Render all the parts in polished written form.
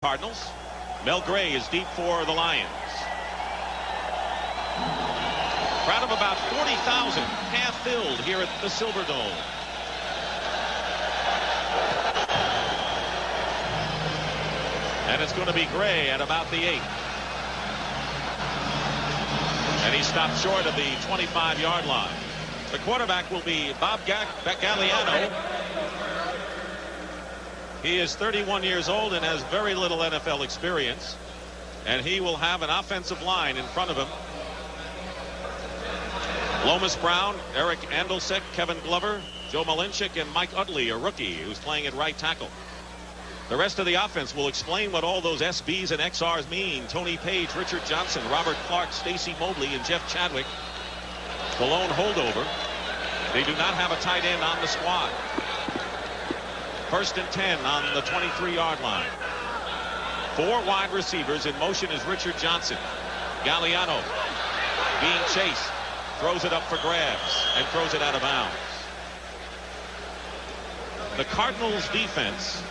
Cardinals. Mel Gray is deep for the Lions. Crowd of about 40,000, half filled here at the Silverdome. And it's going to be Gray at about the 8. And he stopped short of the 25-yard line. The quarterback will be Bob Galliano. He is 31 years old and has very little NFL experience. And he will have an offensive line in front of him. Lomas Brown, Eric Andolsek, Kevin Glover, Joe Malinchik, and Mike Utley, a rookie who's playing at right tackle. The rest of the offense will explain what all those SBs and XRs mean. Tony Page, Richard Johnson, Robert Clark, Stacy Mobley, and Jeff Chadwick. The lone holdover. They do not have a tight end on the squad. 1st and 10 on the 23-yard line. 4 wide receivers. In motion is Richard Johnson. Galliano being chased. Throws it up for grabs and throws it out of bounds. The Cardinals defense.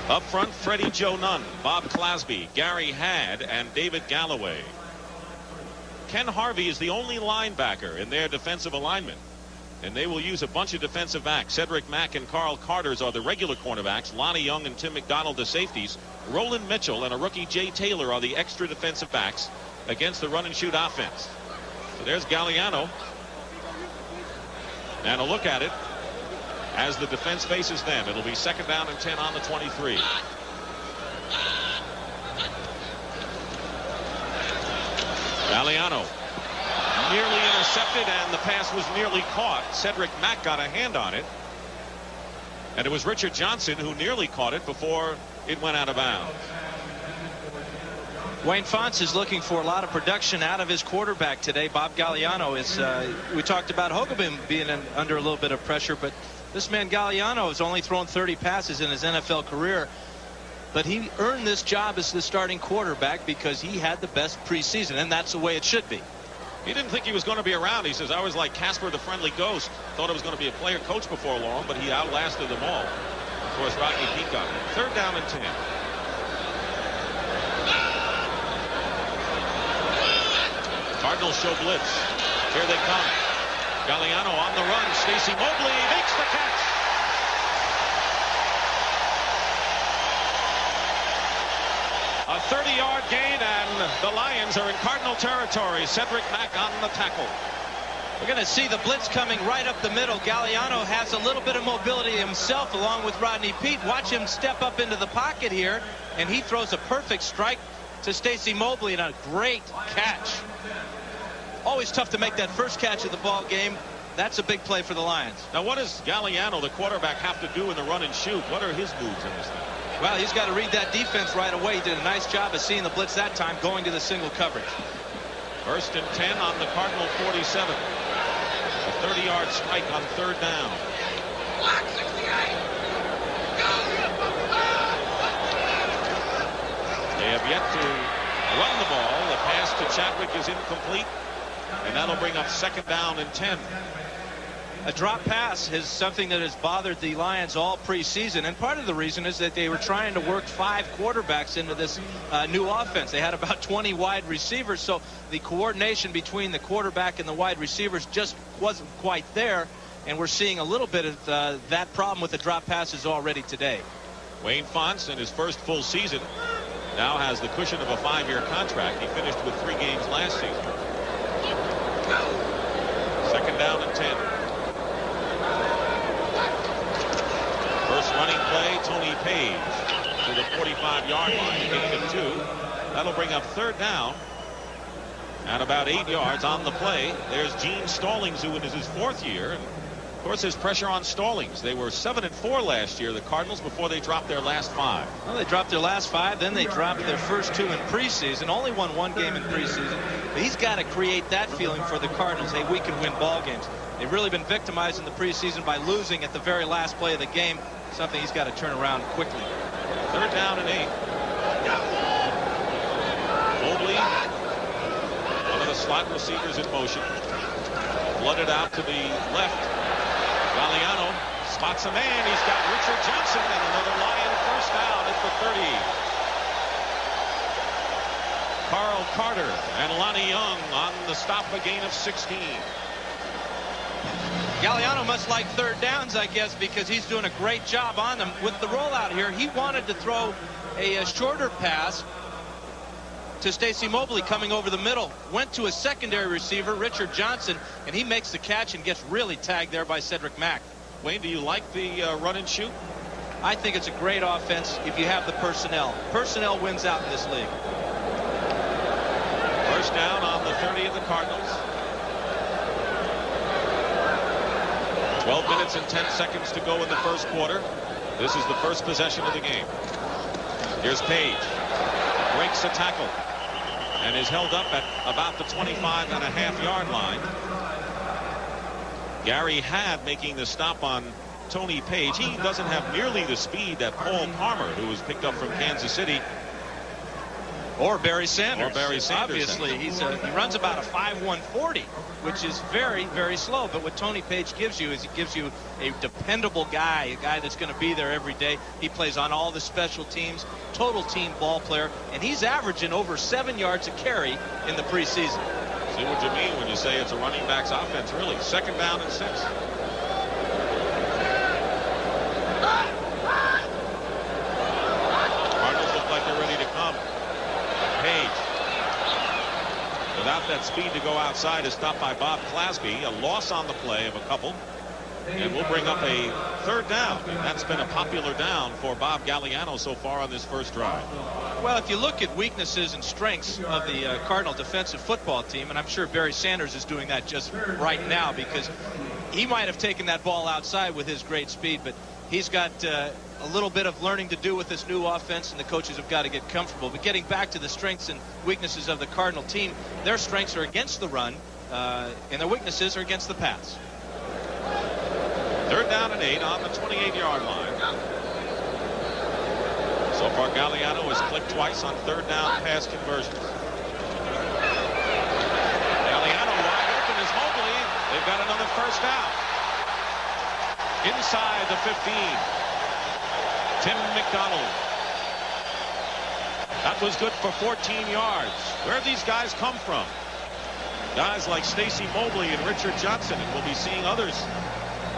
Up front, Freddie Joe Nunn, Bob Clasby, Gary Hadd, and David Galloway. Ken Harvey is the only linebacker in their defensive alignment. And they will use a bunch of defensive backs. Cedric Mack and Carl Carters are the regular cornerbacks. Lonnie Young and Tim McDonald the safeties. Roland Mitchell and a rookie Jay Taylor are the extra defensive backs against the run and shoot offense. So there's Galliano. And a look at it as the defense faces them. It'll be 2nd down and 10 on the 23. Galliano nearly intercepted, and the pass was nearly caught. Cedric Mack got a hand on it. And it was Richard Johnson who nearly caught it before it went out of bounds. Wayne Fontes is looking for a lot of production out of his quarterback today. Bob Galliano is, we talked about Hogebin being under a little bit of pressure, but this man Galliano has only thrown 30 passes in his NFL career. But he earned this job as the starting quarterback because he had the best preseason, and that's the way it should be. He didn't think he was going to be around. He says, I was like Casper the Friendly Ghost. Thought I was going to be a player coach before long, but he outlasted them all. Of course, Rodney Peacock. 3rd down and 10. Cardinals show blitz. Here they come. Galliano on the run. Stacy Mobley makes the catch. A 30-yard gain, and the Lions are in Cardinal territory. Cedric Mack on the tackle. We're going to see the blitz coming right up the middle. Galliano has a little bit of mobility himself along with Rodney Peete. Watch him step up into the pocket here, and he throws a perfect strike to Stacy Mobley, and a great catch. Always tough to make that first catch of the ball game. That's a big play for the Lions. Now, what does Galliano, the quarterback, have to do in the run and shoot? What are his moves in this thing? Well, he's got to read that defense right away. He did a nice job of seeing the blitz that time, going to the single coverage. 1st and 10 on the Cardinal 47. A 30-yard strike on 3rd down. They have yet to run the ball. The pass to Chadwick is incomplete, and that'll bring up 2nd down and 10. A drop pass is something that has bothered the Lions all preseason, and part of the reason is that they were trying to work 5 quarterbacks into this new offense. They had about 20 wide receivers, so the coordination between the quarterback and the wide receivers just wasn't quite there, and we're seeing a little bit of that problem with the drop passes already today. Wayne Fontes, in his first full season, now has the cushion of a 5-year contract. He finished with 3 games last season. 2nd down and 10. First running play, Tony Page to the 45-yard line, gain of 2. That'll bring up 3rd down and about 8 yards on the play. There's Gene Stallings, who is his 4th year. And of course, there's pressure on Stallings. They were 7-4 last year, the Cardinals, before they dropped their last 5. Well, they dropped their last 5, then they dropped their first 2 in preseason. Only won 1 game in preseason. But he's got to create that feeling for the Cardinals. Hey, we can win ball games. They've really been victimized in the preseason by losing at the very last play of the game. Something he's got to turn around quickly. 3rd down and 8. Mobley, one of the slot receivers in motion. Flooded out to the left. Galliano Spots a man. He's got Richard Johnson, and another Lion first down at the 30. Carl Carter and Lonnie Young on the stop, a gain of 16. Galliano must like third downs, I guess, because he's doing a great job on them. With the rollout here, he wanted to throw a shorter pass to Stacy Mobley coming over the middle. Went to a secondary receiver, Richard Johnson, and he makes the catch and gets really tagged there by Cedric Mack. Wayne, do you like the run and shoot? I think it's a great offense if you have the personnel. Personnel wins out in this league. First down on the 30 of the Cardinals. 12 minutes and 10 seconds to go in the first quarter. This is the first possession of the game. Here's Page. Breaks a tackle and is held up at about the 25.5-yard line. Gary Had making the stop on Tony Page. He doesn't have nearly the speed that Paul Palmer, who was picked up from Kansas City, or Barry Sanders. Obviously, he runs about a 5.1 40, which is very, very slow. But what Tony Page gives you is he gives you a dependable guy, a guy that's going to be there every day. He plays on all the special teams, total team ball player, and he's averaging over 7 yards a carry in the preseason. See what you mean when you say it's a running back's offense, really. Second down and 6. Cardinals look like they're ready to come. Page, without that speed to go outside, is stopped by Bob Clasby. A loss on the play of a couple. And we'll bring up a third down. And that's been a popular down for Bob Galliano so far on this first drive. Well, if you look at weaknesses and strengths of the Cardinal defensive football team, and I'm sure Barry Sanders is doing that just right now because he might have taken that ball outside with his great speed, but he's got a little bit of learning to do with this new offense, and the coaches have got to get comfortable. But getting back to the strengths and weaknesses of the Cardinal team, their strengths are against the run, and their weaknesses are against the pass. Third down and 8 on the 28-yard line. So far, Galliano has clicked twice on third down pass conversions. Galliano wide open is Mobley. They've got another first down. Inside the 15. Tim McDonald. That was good for 14 yards. Where do these guys come from? Guys like Stacy Mobley and Richard Johnson, and we'll be seeing others.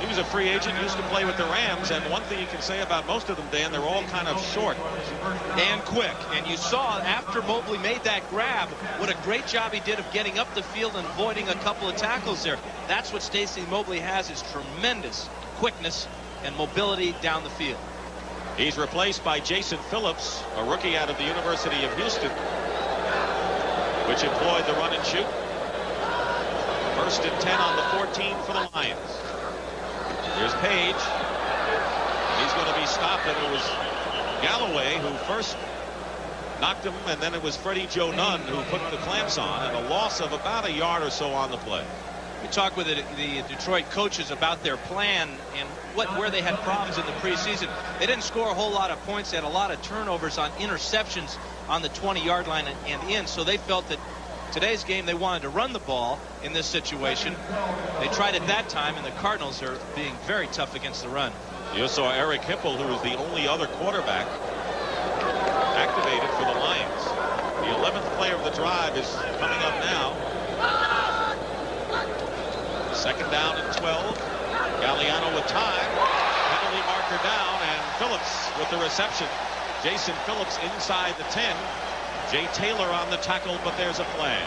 He was a free agent, used to play with the Rams, and one thing you can say about most of them, Dan, they're all kind of short. And quick. And you saw after Mobley made that grab, what a great job he did of getting up the field and avoiding a couple of tackles there. That's what Stacy Mobley has, is tremendous quickness and mobility down the field. He's replaced by Jason Phillips, a rookie out of the University of Houston, which employed the run and shoot. First and 10 on the 14 for the Lions. Here's Page. He's going to be stopped, and it was Galloway who first knocked him, and then it was Freddie Joe Nunn who put the clamps on, and a loss of about a yard or so on the play. We talked with the Detroit coaches about their plan and where they had problems in the preseason. They didn't score a whole lot of points. They had a lot of turnovers on interceptions on the 20-yard line and in, so they felt that today's game they wanted to run the ball in this situation. They tried it that time, and the Cardinals are being very tough against the run. You saw Eric Hipple, who was the only other quarterback activated for the Lions. The 11th play of the drive is coming up now. Second down and 12. Galliano with time. Penalty marker down, and Phillips with the reception. Jason Phillips inside the 10. Jay Taylor on the tackle, but there's a flag.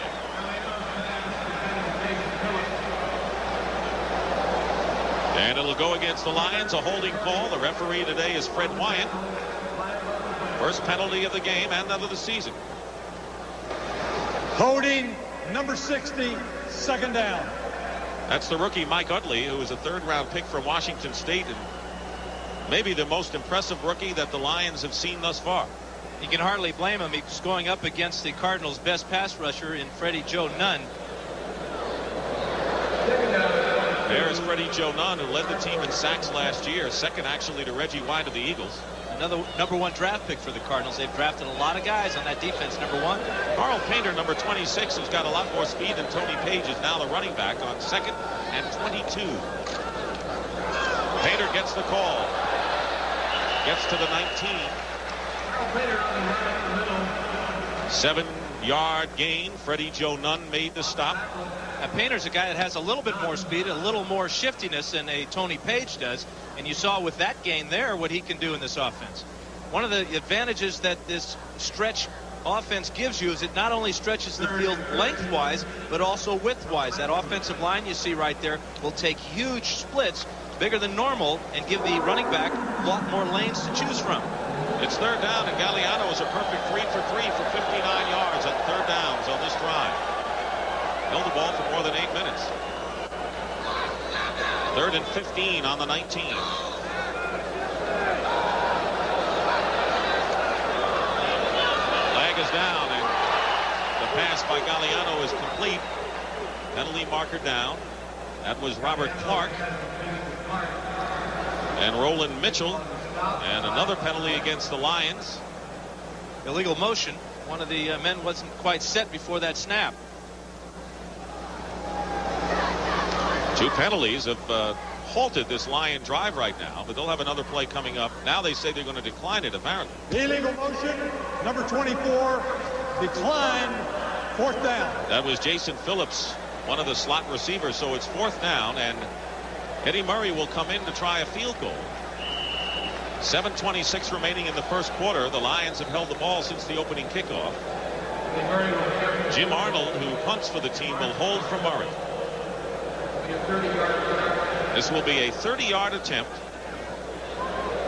And it'll go against the Lions, a holding call. The referee today is Fred Wyant. First penalty of the game and of the season. Holding number 60, second down. That's the rookie Mike Utley, who is a third-round pick from Washington State, and maybe the most impressive rookie that the Lions have seen thus far. You can hardly blame him. He's going up against the Cardinals' best pass rusher in Freddie Joe Nunn. There's Freddie Joe Nunn, who led the team in sacks last year, second actually to Reggie White of the Eagles. Another #1 draft pick for the Cardinals. They've drafted a lot of guys on that defense. #1. Carl Painter, number 26, who's got a lot more speed than Tony Page, is now the running back on second and 22. Painter gets the call. Gets to the 19. 7-yard gain. Freddie Joe Nunn made the stop. Now, Painter's a guy that has a little bit more speed, a little more shiftiness than a Tony Page does. And you saw with that gain there what he can do in this offense. One of the advantages that this stretch offense gives you is it not only stretches the field lengthwise, but also widthwise. That offensive line you see right there will take huge splits, bigger than normal, and give the running back a lot more lanes to choose from. It's third down, and Galliano is a perfect 3 for 3 for 59 yards on third downs on this drive. Held the ball for more than 8 minutes. 3rd and 15 on the 19. Flag is down, and the pass by Galliano is complete. Penalty marker down. That was Robert Clark. And Roland Mitchell. And another penalty against the Lions. Illegal motion. One of the men wasn't quite set before that snap. 2 penalties have halted this Lion drive right now, but they'll have another play coming up. Now they say they're going to decline it, apparently. Illegal motion, number 24, decline, 4th down. That was Jason Phillips, one of the slot receivers, so it's 4th down, and Eddie Murray will come in to try a field goal. 7:26 remaining in the first quarter. The Lions have held the ball since the opening kickoff. Jim Arnold, who punts for the team, will hold for Murray. This will be a 30-yard attempt.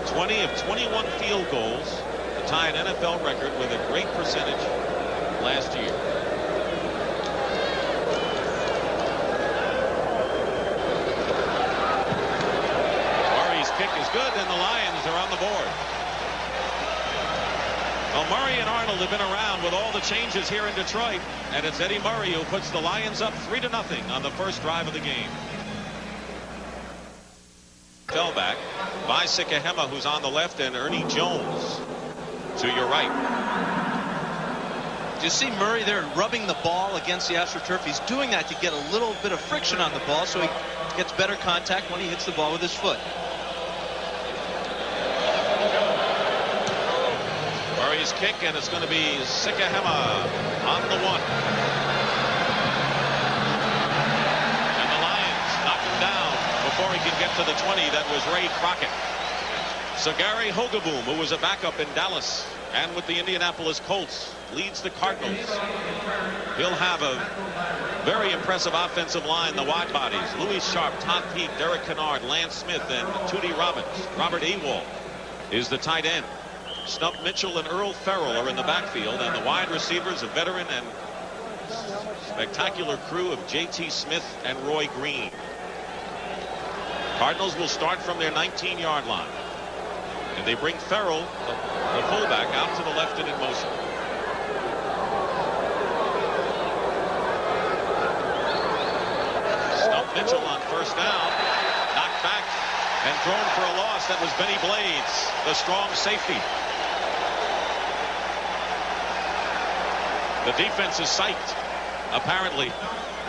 20 of 21 field goals to tie an NFL record with a great percentage last year. Murray's kick is good, and the Lions are on the board. Well, Murray and Arnold have been around with all the changes here in Detroit, and it's Eddie Murray who puts the Lions up 3-0 on the first drive of the game. Fell back by Sikahema, who's on the left, and Ernie Jones to your right. Do you see Murray there rubbing the ball against the AstroTurf? He's doing that to get a little bit of friction on the ball so he gets better contact when he hits the ball with his foot. Murray's kick, and it's going to be Sikahema on the 1. And the Lions knock him down before he can get to the 20. That was Ray Crockett. So Gary Hogaboom, who was a backup in Dallas and with the Indianapolis Colts, leads the Cardinals. He'll have a very impressive offensive line. The wide bodies: Louis Sharp, Todd Peake, Derek Kennard, Lance Smith, and Tootie Robbins. Robert Ewald is the tight end. Snub Mitchell and Earl Farrell are in the backfield, and the wide receivers, a veteran and spectacular crew of J.T. Smith and Roy Green. Cardinals will start from their 19-yard line, and they bring Farrell, the fullback, out to the left and in motion. Snub Mitchell on first down, knocked back and thrown for a loss. That was Benny Blades, the strong safety. The defense is psyched, apparently.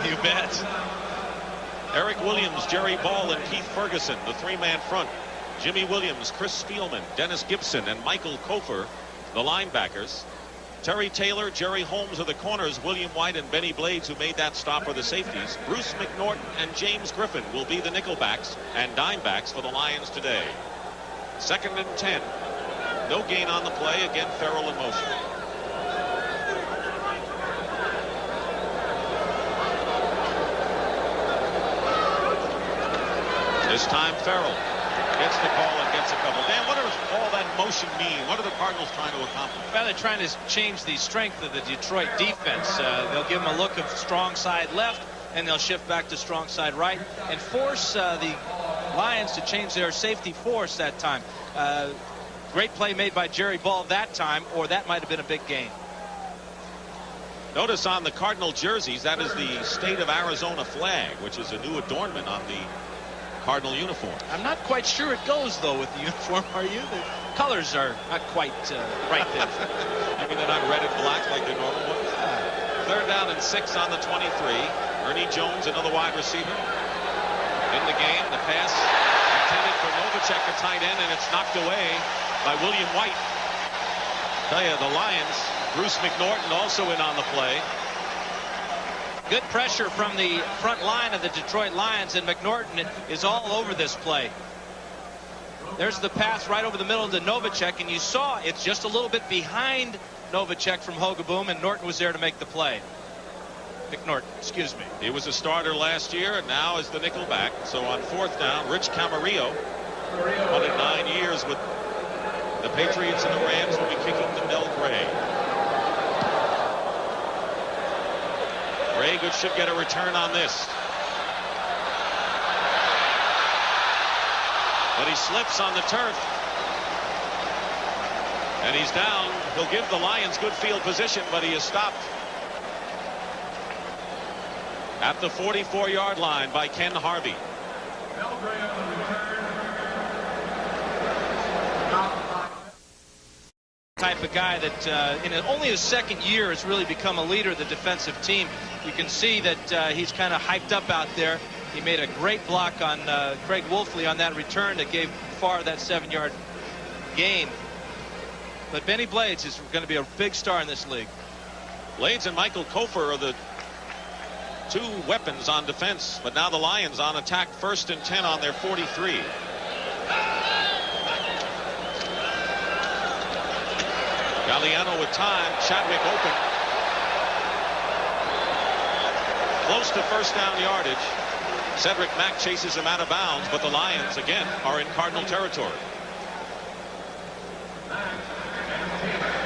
You bet. Eric Williams, Jerry Ball, and Keith Ferguson, the 3-man front. Jimmy Williams, Chris Spielman, Dennis Gibson, and Michael Kofer, the linebackers. Terry Taylor, Jerry Holmes are the corners. William White and Benny Blades, who made that stop, are the safeties. Bruce McNorton and James Griffin will be the nickelbacks and dimebacks for the Lions today. 2nd and 10. No gain on the play. Again, Farrell in motion. This time Farrell gets the call and gets a couple. Dan, what does all that motion mean? What are the Cardinals trying to accomplish? Well, they're trying to change the strength of the Detroit defense. They'll give them a look of strong side left, and they'll shift back to strong side right and force the Lions to change their safety force that time. Great play made by Jerry Ball that time, or that might have been a big gain. Notice on the Cardinal jerseys, that is the state of Arizona flag, which is a new adornment on the Cardinal uniform. I'm not quite sure it goes, though, with the uniform, are you? The colors are not quite right there. You mean they're not red and black like the normal ones? 3rd down and 6 on the 23. Ernie Jones, another wide receiver. In the game, the pass intended for Novacek a tight end, and it's knocked away by William White. Tell you, the Lions, Bruce McNorton also in on the play. Good pressure from the front line of the Detroit Lions, and McNorton is all over this play. There's the pass right over the middle to Novacek, and you saw it's just a little bit behind Novacek from Hogaboom, and Norton was there to make the play. McNorton, excuse me. He was a starter last year and now is the nickelback. So on 4th down, Rich Camarillo, 109 years with the Patriots and the Rams, will be kicking to Mel Gray. Gray should get a return on this. But he slips on the turf. And he's down. He'll give the Lions good field position, but he is stopped at the 44-yard line by Ken Harvey. Type of guy that in only his second year has really become a leader of the defensive team. You can see that he's kind of hyped up out there. He made a great block on Craig Wolfley on that return that gave Farr that 7-yard gain. But Benny Blades is going to be a big star in this league. Blades and Michael Kofer are the two weapons on defense, but now the Lions on attack, 1st and 10 on their 43. Galliano with time. Chadwick open. Close to 1st down yardage. Cedric Mack chases him out of bounds, but the Lions again are in Cardinal territory.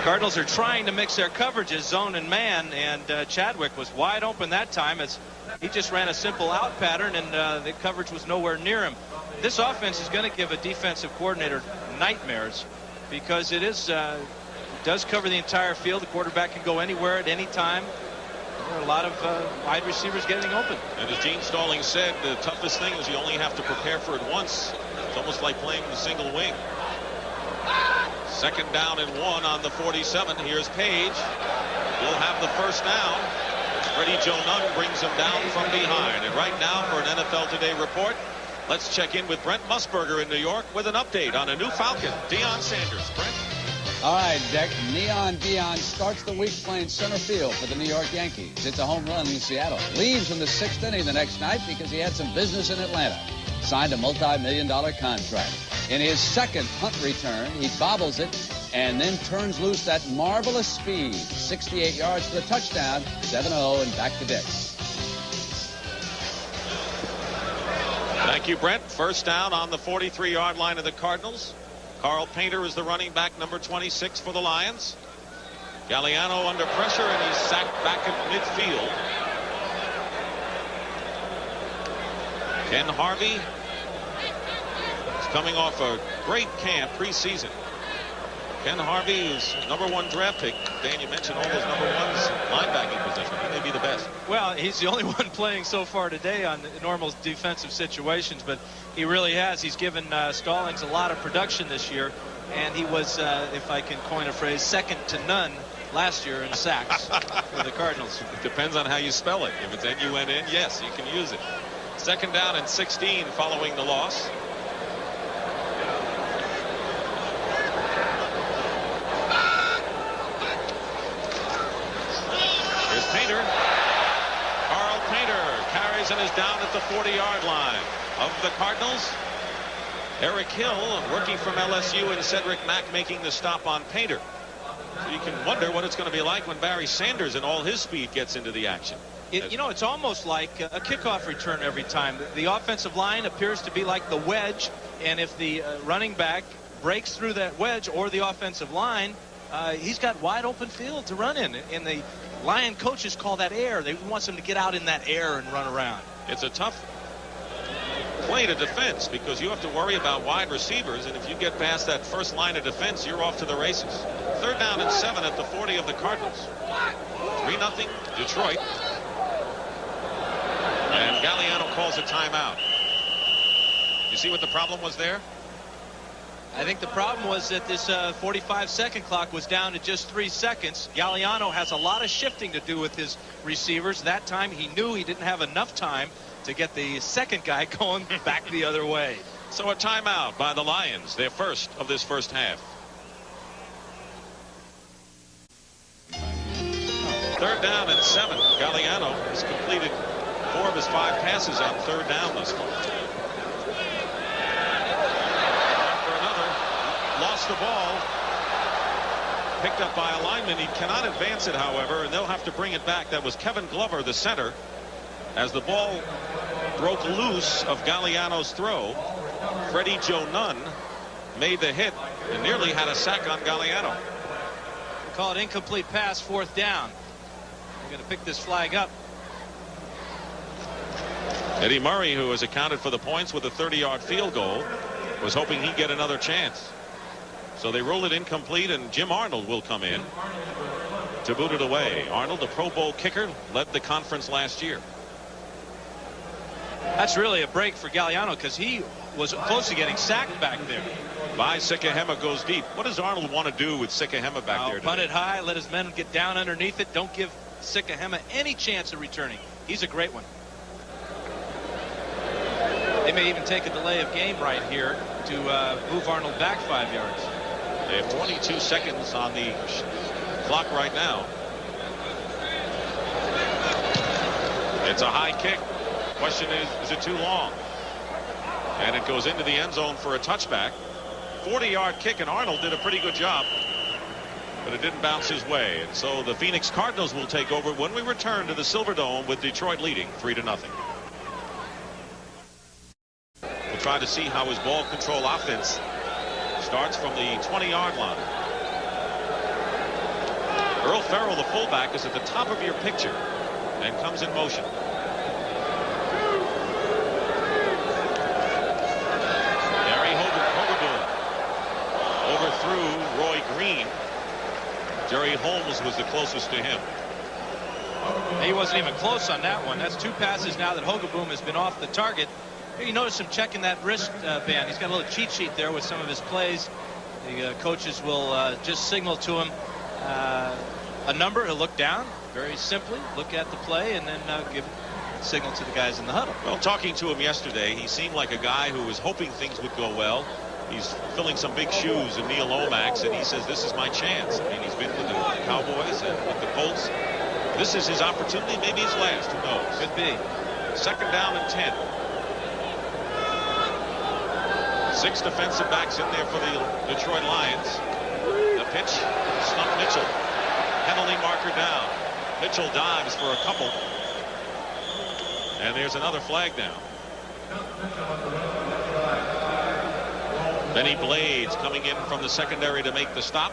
Cardinals are trying to mix their coverages, zone and man, and Chadwick was wide open that time as he just ran a simple out pattern, and the coverage was nowhere near him. This offense is going to give a defensive coordinator nightmares because it does cover the entire field. The quarterback can go anywhere at any time. There are a lot of wide receivers getting open. And as Gene Stalling said, the toughest thing is you only have to prepare for it once. It's almost like playing the single wing. 2nd down and 1 on the 47. Here's Page. He'll have the 1st down. Freddie Joe Nunn brings him down from behind. And right now for an NFL Today report, let's check in with Brent Musburger in New York with an update on a new Falcon, Deion Sanders. Brent? All right, Dick. Neon Deion starts the week playing center field for the New York Yankees. It's a home run in Seattle. Leaves in the 6th inning the next night because he had some business in Atlanta. Signed a multi-million-dollar contract. In his 2nd punt return, he bobbles it and then turns loose that marvelous speed. 68 yards for the touchdown, 7-0, and back to Dick. Thank you, Brent. 1st down on the 43-yard line of the Cardinals. Carl Painter is the running back, number 26 for the Lions. Galliano under pressure, and he's sacked back at midfield. Ken Harvey is coming off a great camp preseason. Ken Harvey is #1 draft pick. Dan, you mentioned all those #1s linebacking position. He may be the best. Well, he's the only one playing so far today on normal defensive situations, but he really has. He's given Stallings a lot of production this year, and he was, if I can coin a phrase, 2nd to none last year in sacks for the Cardinals. It depends on how you spell it. If it's N-U-N-N, yes, you can use it. 2nd down and 16 following the loss. Here's Painter. Carl Painter carries and is down at the 40-yard line of the Cardinals. Eric Hill working from LSU and Cedric Mack making the stop on Painter. So you can wonder what it's going to be like when Barry Sanders and all his speed gets into the action. You know, it's almost like a kickoff return every time. The offensive line appears to be like the wedge, and if the running back breaks through that wedge or the offensive line, he's got wide open field to run in. And the Lion coaches call that air. They want him to get out in that air and run around. It's a tough play to defense because you have to worry about wide receivers, and if you get past that first line of defense, you're off to the races. 3rd down and 7 at the 40 of the Cardinals. 3-0 Detroit. And Galliano calls a timeout. You see what the problem was there? I think the problem was that this 45-second clock was down to just 3 seconds. Galliano has a lot of shifting to do with his receivers. That time he knew he didn't have enough time to get the second guy going back the other way. So a timeout by the Lions, their first of this first half. Third down and 7. Galliano has completed 4 of his 5 passes on third down thus far. After another, lost the ball. Picked up by a lineman. He cannot advance it, however, and they'll have to bring it back. That was Kevin Glover, the center, as the ball broke loose of Galliano's throw. Freddie Joe Nunn made the hit and nearly had a sack on Galliano. We call it incomplete pass, 4th down. We're going to pick this flag up. Eddie Murray, who has accounted for the points with a 30-yard field goal, was hoping he'd get another chance. So they rule it incomplete, and Jim Arnold will come in to boot it away. Arnold, the Pro Bowl kicker, led the conference last year. That's really a break for Galliano because he was close to getting sacked back there. By Sikahema goes deep. What does Arnold want to do with Sikahema back there today? Punt it high, let his men get down underneath it. Don't give Sikahema any chance of returning. He's a great one. They may even take a delay of game right here to move Arnold back 5 yards. They have 22 seconds on the clock right now. It's a high kick. Question is it too long? And it goes into the end zone for a touchback. 40-yard kick, and Arnold did a pretty good job, but it didn't bounce his way. And so the Phoenix Cardinals will take over when we return to the Silverdome with Detroit leading 3-0. We'll try to see how his ball control offense starts from the 20-yard line. Earl Farrell, the fullback, is at the top of your picture and comes in motion. Gary Hogaboom overthrew Roy Green. Jerry Holmes was the closest to him. He wasn't even close on that one. That's 2 passes now that Hogaboom has been off the target. You notice him checking that wrist band. He's got a little cheat sheet there with some of his plays. The coaches will just signal to him a number. He'll look down very simply, look at the play, and then give a signal to the guys in the huddle. Well, talking to him yesterday, he seemed like a guy who was hoping things would go well. He's filling some big shoes in Neil Lomax, and he says, this is my chance. I mean, he's been with the Cowboys and with the Colts. This is his opportunity, maybe his last, who knows? Could be. 2nd down and 10. 6 defensive backs in there for the Detroit Lions. The pitch, stumped Mitchell. Penalty marker down. Mitchell dives for a couple. And there's another flag down. Benny Blades coming in from the secondary to make the stop.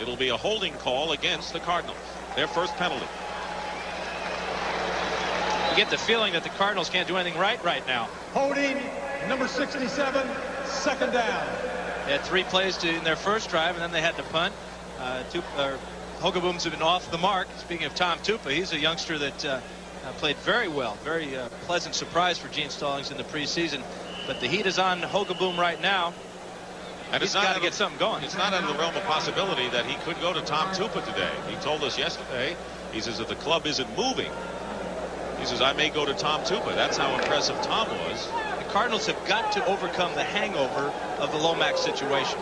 It'll be a holding call against the Cardinals. Their first penalty. You get the feeling that the Cardinals can't do anything right now. Holding number 67, 2nd down. They had 3 plays in their first drive, and then they had to punt. Hogabooms have been off the mark. Speaking of Tom Tupa, he's a youngster that played very well. Very pleasant surprise for Gene Stallings in the preseason. But the heat is on Hogaboom right now. And he's got to get something going. It's not out of the realm of possibility that he could go to Tom Tupa today. He told us yesterday, he says, if the club isn't moving, he says, I may go to Tom Tupa. That's how impressive Tom was. The Cardinals have got to overcome the hangover of the Lomax situation.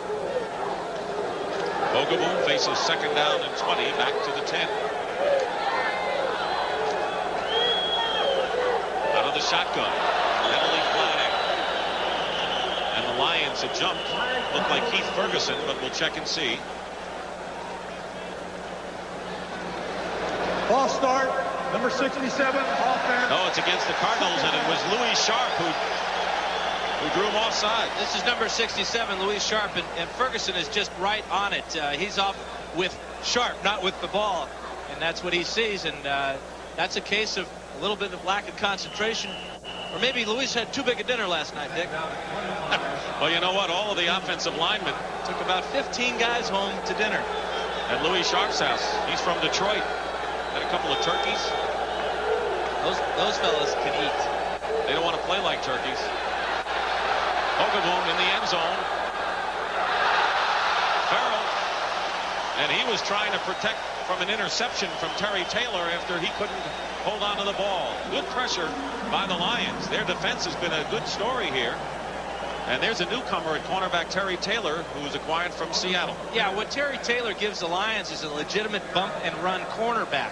Hogaboom faces 2nd down and 20, back to the 10. Out of the shotgun. Penalty flag. And the Lions have jumped. Looked like Keith Ferguson, but we'll check and see. Ball start, number 67, offense. No, it's against the Cardinals, and it was Louis Sharp who drew him offside. This is number 67, Louis Sharp, and Ferguson is just right on it. He's off with Sharp, not with the ball, and that's what he sees, and that's a case of a little bit of lack of concentration. Or maybe Luis had too big a dinner last night, Dick. Well, you know what? All of the offensive linemen took about 15 guys home to dinner at Louis Sharp's house. He's from Detroit. Had a couple of turkeys. Those fellas can eat. They don't want to play like turkeys. Hogaboom in the end zone. Farrell, and he was trying to protect from an interception from Terry Taylor after he couldn't hold on to the ball. Good pressure by the Lions. Their defense has been a good story here. And there's a newcomer at cornerback, Terry Taylor, who was acquired from Seattle. Yeah, what Terry Taylor gives the Lions is a legitimate bump and run cornerback.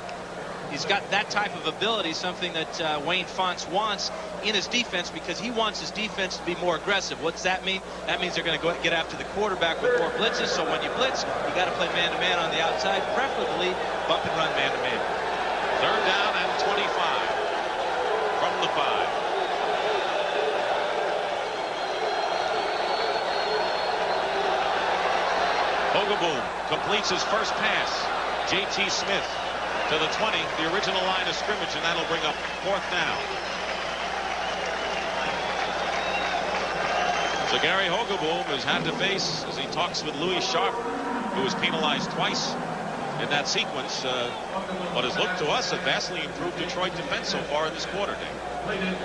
He's got that type of ability, something that Wayne Fontes wants in his defense, because he wants his defense to be more aggressive. What's that mean? That means they're going to go get after the quarterback with more blitzes. So when you blitz, you got to play man-to-man on the outside, preferably bump and run man-to-man. Third down and 25 from the 5. Hogaboom completes his first pass. J.T. Smith to the 20, the original line of scrimmage, and that'll bring up 4th down. So Gary Hogaboom has had to face, as he talks with Louis Sharp, who was penalized twice in that sequence, what has looked to us a vastly improved Detroit defense so far in this quarter, Dave.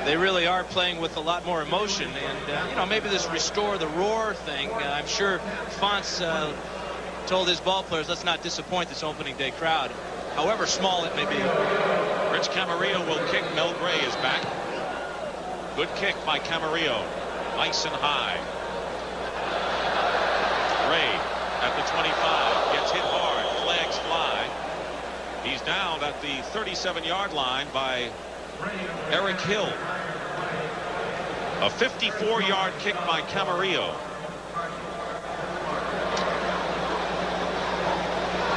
They really are playing with a lot more emotion, and you know, maybe this restore the roar thing, I'm sure Fontes told his ball players, let's not disappoint this opening day crowd, however small it may be. Rich Camarillo will kick. Mel Gray is back. Good kick by Camarillo. Nice and high. Gray at the 25 gets hit hard. Flags fly. He's down at the 37-yard line by Eric Hill. A 54-yard kick by Camarillo.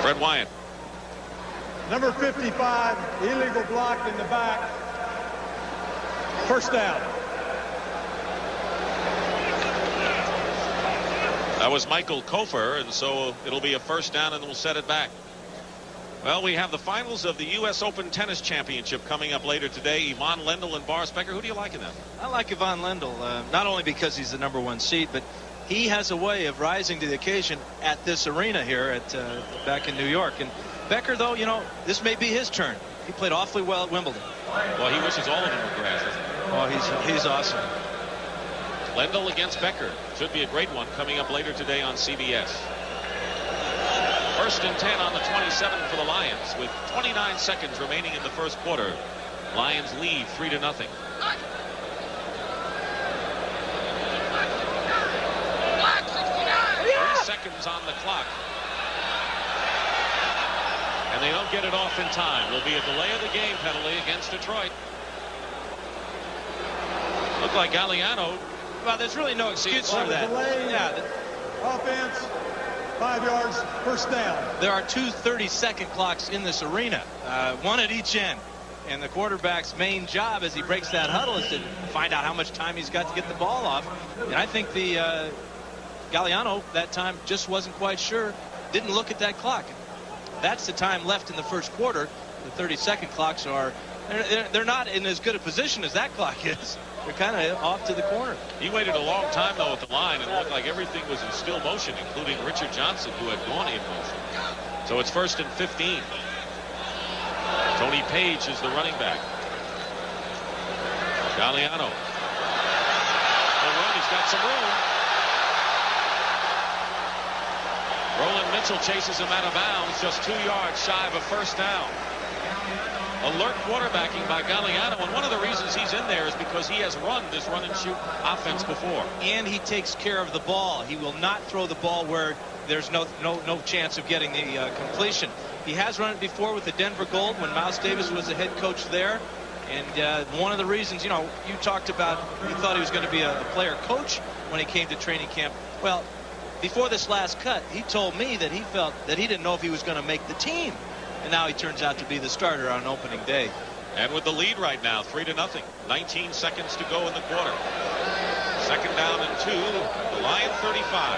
Fred Wyant. Number 55, illegal block in the back. First down. That was Michael Kofer, and so it'll be a first down, and we'll set it back. Well, we have the finals of the U.S. Open Tennis Championship coming up later today. Yvonne Lendl and Boris Becker. Who do you like in that? I like Yvonne Lendl, not only because he's the #1 seed, but he has a way of rising to the occasion at this arena here at back in New York. And Becker, though, you know, this may be his turn. He played awfully well at Wimbledon. Well, he wishes all of them were grass, isn't he? Oh, he's awesome. Lendl against Becker. Should be a great one coming up later today on CBS. First and 10 on the 27 for the Lions with 29 seconds remaining in the first quarter. Lions lead 3-0. 3 seconds on the clock. And they don't get it off in time. There'll be a delay of the game penalty against Detroit. Looked like Galliano. Well, there's really no excuse for that. Yeah. Offense, 5 yards, first down. There are two 30-second clocks in this arena, one at each end. And the quarterback's main job as he breaks that huddle is to find out how much time he's got to get the ball off. And I think the Galliano that time just wasn't quite sure, didn't look at that clock. That's the time left in the first quarter. The 30-second clocks are, they're not in as good a position as that clock is. They're kind of off to the corner. He waited a long time, though, at the line, and it looked like everything was in still motion, including Richard Johnson, who had gone in motion. So it's first and 15. Tony Page is the running back. Galliano. The run, he's got some room. Roland Mitchell chases him out of bounds, just 2 yards shy of a first down. Alert quarterbacking by Galliano, and one of the reasons he's in there is because he has run this run-and-shoot offense before. And he takes care of the ball. He will not throw the ball where there's no chance of getting the completion. He has run it before with the Denver Gold when Miles Davis was the head coach there. And one of the reasons, you know, you talked about, you thought he was going to be a player coach when he came to training camp. Well, before this last cut, he told me that he felt that he didn't know if he was going to make the team. And now he turns out to be the starter on opening day. And with the lead right now, 3-0. 19 seconds to go in the quarter. Second down and 2. The Lion 35.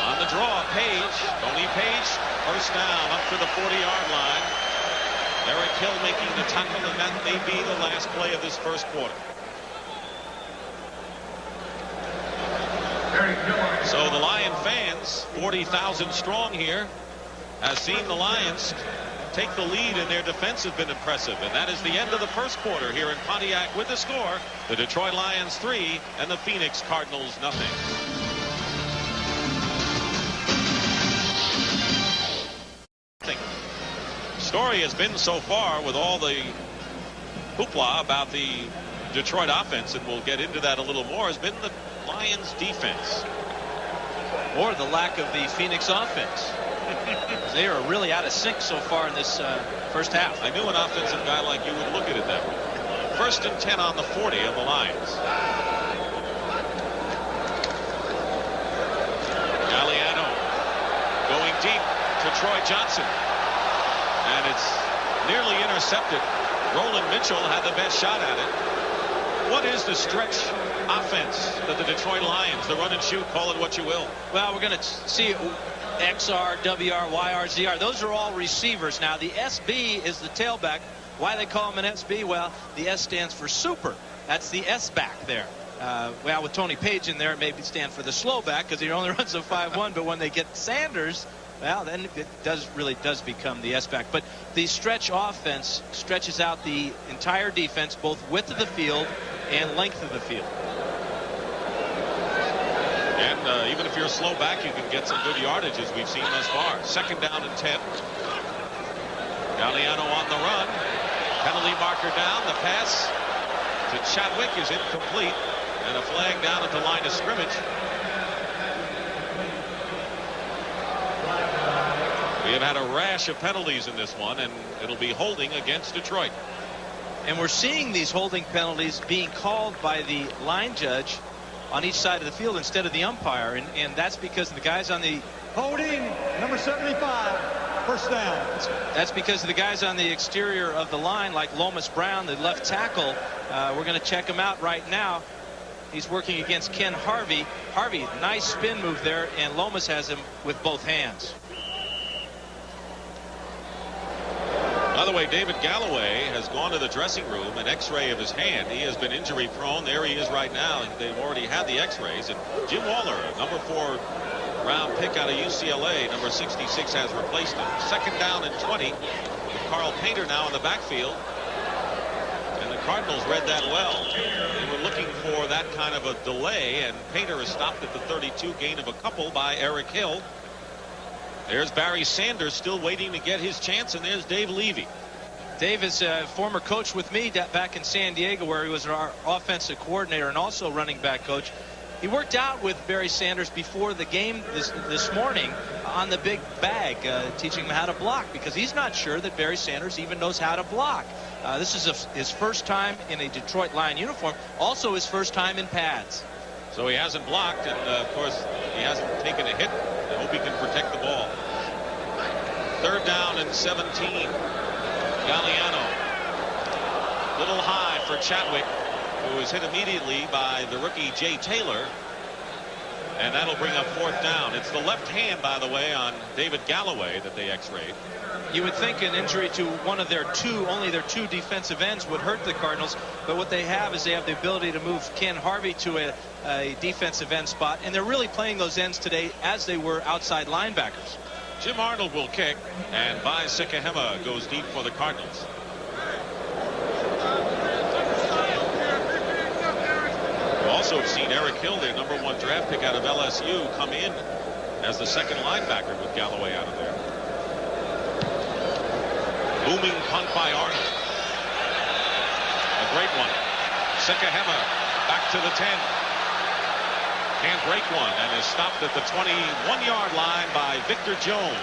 On the draw, Page. Tony Page. First down up to the 40-yard line. Eric Hill making the tackle, and that may be the last play of this first quarter. So the Lion fans, 40,000 strong here, has seen the Lions take the lead, and their defense has been impressive. And that is the end of the first quarter here in Pontiac with the score. The Detroit Lions 3 and the Phoenix Cardinals 0. story has been so far, with all the hoopla about the Detroit offense, and we'll get into that a little more, has been the Lions defense. Or the lack of the Phoenix offense. They are really out of sync so far in this first half. I knew an offensive guy like you would look at it that way. 1st and 10 on the 40 of the Lions. Galliano going deep to Troy Johnson. And it's nearly intercepted. Roland Mitchell had the best shot at it. What is the stretch offense that the Detroit Lions, the run and shoot, call it what you will? Well, we're going to see XR, WR, YR, ZR. Those are all receivers. Now, the SB is the tailback. Why they call him an SB? Well, the S stands for super. That's the S back there. Well, with Tony Page in there, it maybe stand for the slow back because he only runs a 5-1. But when they get Sanders, well, then it really does become the S back. But the stretch offense stretches out the entire defense, both width of the field and length of the field. And even if you're a slow back, you can get some good yardage, as we've seen thus far. 2nd down and 10. Galliano on the run. Penalty marker down. The pass to Chadwick is incomplete. And a flag down at the line of scrimmage. We have had a rash of penalties in this one, and it'll be holding against Detroit. And we're seeing these holding penalties being called by the line judge on each side of the field instead of the umpire, and that's because the guys on the Holding, number 75, 1st down. That's because of the guys on the exterior of the line, like Lomas Brown, the left tackle. We're going to check him out right now. He's working against Ken Harvey. Harvey, nice spin move there, and Lomas has him with both hands. By the way, David Galloway has gone to the dressing room, an x-ray of his hand. He has been injury prone. There he is right now. They've already had the x-rays. And Jim Waller, number 4 round pick out of UCLA, number 66, has replaced him. 2nd down and 20 with Carl Painter now in the backfield. And the Cardinals read that well. They were looking for that kind of a delay, and Painter is stopped at the 32, gain of a couple by Eric Hill. There's Barry Sanders still waiting to get his chance, and there's Dave Levy. Dave is a former coach with me back in San Diego, where he was our offensive coordinator and also running back coach. He worked out with Barry Sanders before the game this morning on the big bag, teaching him how to block, because he's not sure that Barry Sanders even knows how to block. This is his first time in a Detroit Lion uniform, also his first time in pads. So he hasn't blocked, and of course he hasn't taken a hit. I hope he can protect the ball. 3rd down and 17. Galliano. Little high for Chadwick, who was hit immediately by the rookie Jay Taylor. And that'll bring up 4th down. It's the left hand, by the way, on David Galloway that they x-rayed. You would think an injury to one of only their two defensive ends would hurt the Cardinals, but what they have is they have the ability to move Ken Harvey to a defensive end spot, and they're really playing those ends today as they were outside linebackers. Jim Arnold will kick, and Vai Sikahema goes deep for the Cardinals. We also have seen Eric Hill, their number 1 draft pick out of LSU, come in as the 2nd linebacker with Galloway out of there. Booming punt by Arnold. A great one. Sikahema back to the 10. Can't break one, and is stopped at the 21-yard line by Victor Jones.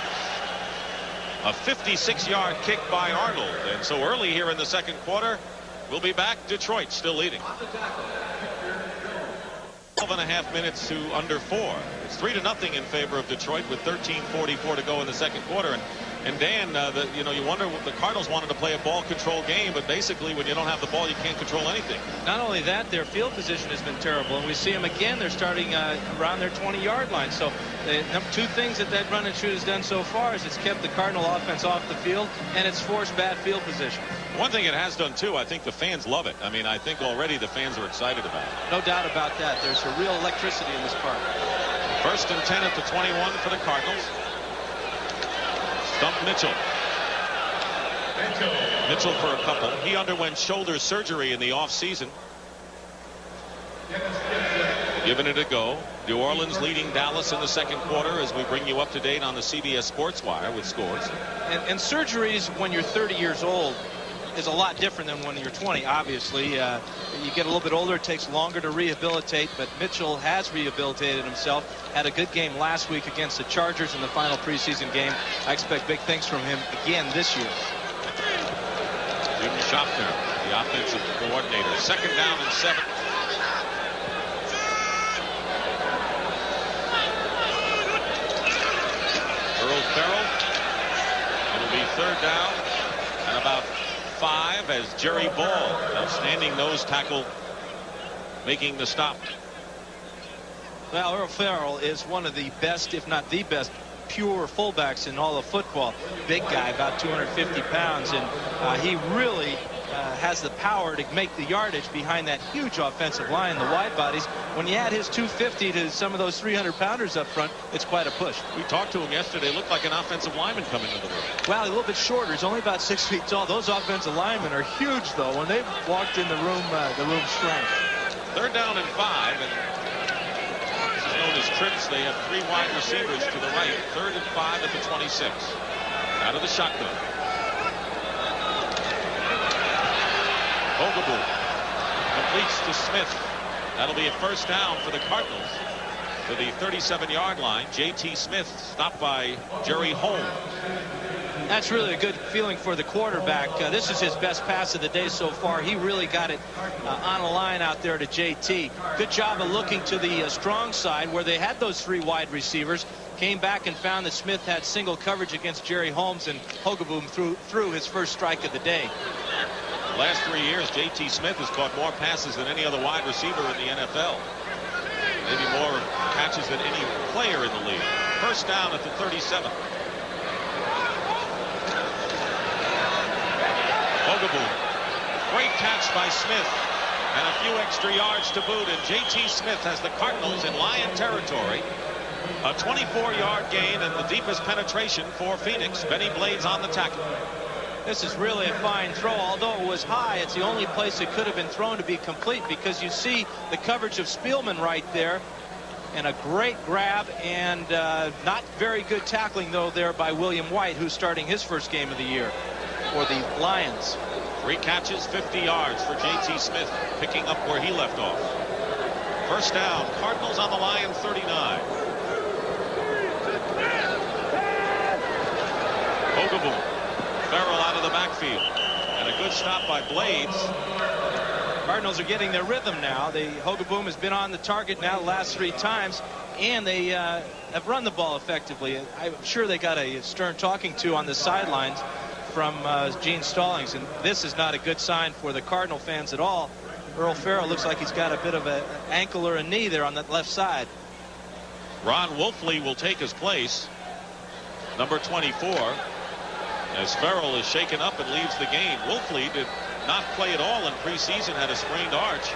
A 56-yard kick by Arnold. And so early here in the 2nd quarter, we'll be back. Detroit still leading. 12.5 minutes to under 4. It's 3-0 in favor of Detroit with 13:44 to go in the 2nd quarter. And Dan, you wonder, the Cardinals wanted to play a ball control game, but basically when you don't have the ball, you can't control anything. Not only that, their field position has been terrible, and we see them again. They're starting around their 20-yard line. So two things that run and shoot has done so far is it's kept the Cardinal offense off the field, and it's forced bad field position. One thing it has done, too, I think the fans love it. I mean, I think already the fans are excited about it. No doubt about that. There's a real electricity in this park. 1st and 10 at the 21 for the Cardinals. Stump Mitchell. Mitchell for a couple. He underwent shoulder surgery in the offseason. Giving it a go. New Orleans leading Dallas in the second quarter as we bring you up to date on the CBS Sports Wire with scores. And surgeries when you're 30 years old is a lot different than when you're 20, obviously. You get a little bit older, it takes longer to rehabilitate, but Mitchell has rehabilitated himself. Had a good game last week against the Chargers in the final preseason game. I expect big things from him again this year. Jim Schaffner, the offensive coordinator. Second down and 7. Earl Farrell. It'll be third down and about 5 as Jerry Ball, outstanding nose tackle, making the stop. Well, Earl Farrell is one of the best, if not the best, pure fullbacks in all of football. Big guy, about 250 pounds, and he really has the power to make the yardage behind that huge offensive line, the wide bodies. When you add his 250 to some of those 300-pounders up front, it's quite a push. We talked to him yesterday. Looked like an offensive lineman coming into the room. Well, a little bit shorter. He's only about 6 feet tall. Those offensive linemen are huge, though. When they walked in the room shrank. Third down and 5, and this is known as trips. They have 3 wide receivers to the right. Third and 5 at the 26. Out of the shotgun. Oglebu completes to Smith. That'll be a first down for the Cardinals to the 37-yard line. J.T. Smith stopped by Jerry Holmes. That's really a good feeling for the quarterback. This is his best pass of the day so far. He really got it on a line out there to J.T. Good job of looking to the strong side where they had those 3 wide receivers. Came back and found that Smith had single coverage against Jerry Holmes, and Oglebu threw his first strike of the day. The last 3 years, J.T. Smith has caught more passes than any other wide receiver in the NFL. Maybe more catches than any player in the league. First down at the 37. Oglebu. Great catch by Smith. And a few extra yards to boot. And J.T. Smith has the Cardinals in Lion territory. A 24-yard gain and the deepest penetration for Phoenix. Benny Blades on the tackle. This is really a fine throw. Although it was high, it's the only place it could have been thrown to be complete, because you see the coverage of Spielman right there, and a great grab, and not very good tackling, though, there by William White, who's starting his first game of the year for the Lions. 3 catches, 50 yards for J.T. Smith, picking up where he left off. First down, Cardinals on the Lion 39. Oglebu. Farrell out of the backfield, and a good stop by Blades. Cardinals are getting their rhythm now. Oglebu has been on the target now the last 3 times, and they have run the ball effectively. I'm sure they got a stern talking to on the sidelines from Gene Stallings, and this is not a good sign for the Cardinal fans at all. Earl Farrell looks like he's got a bit of an ankle or a knee there on that left side. Ron Wolfley will take his place, number 24. As Farrell is shaken up and leaves the game. Wolfley did not play at all in preseason, had a sprained arch.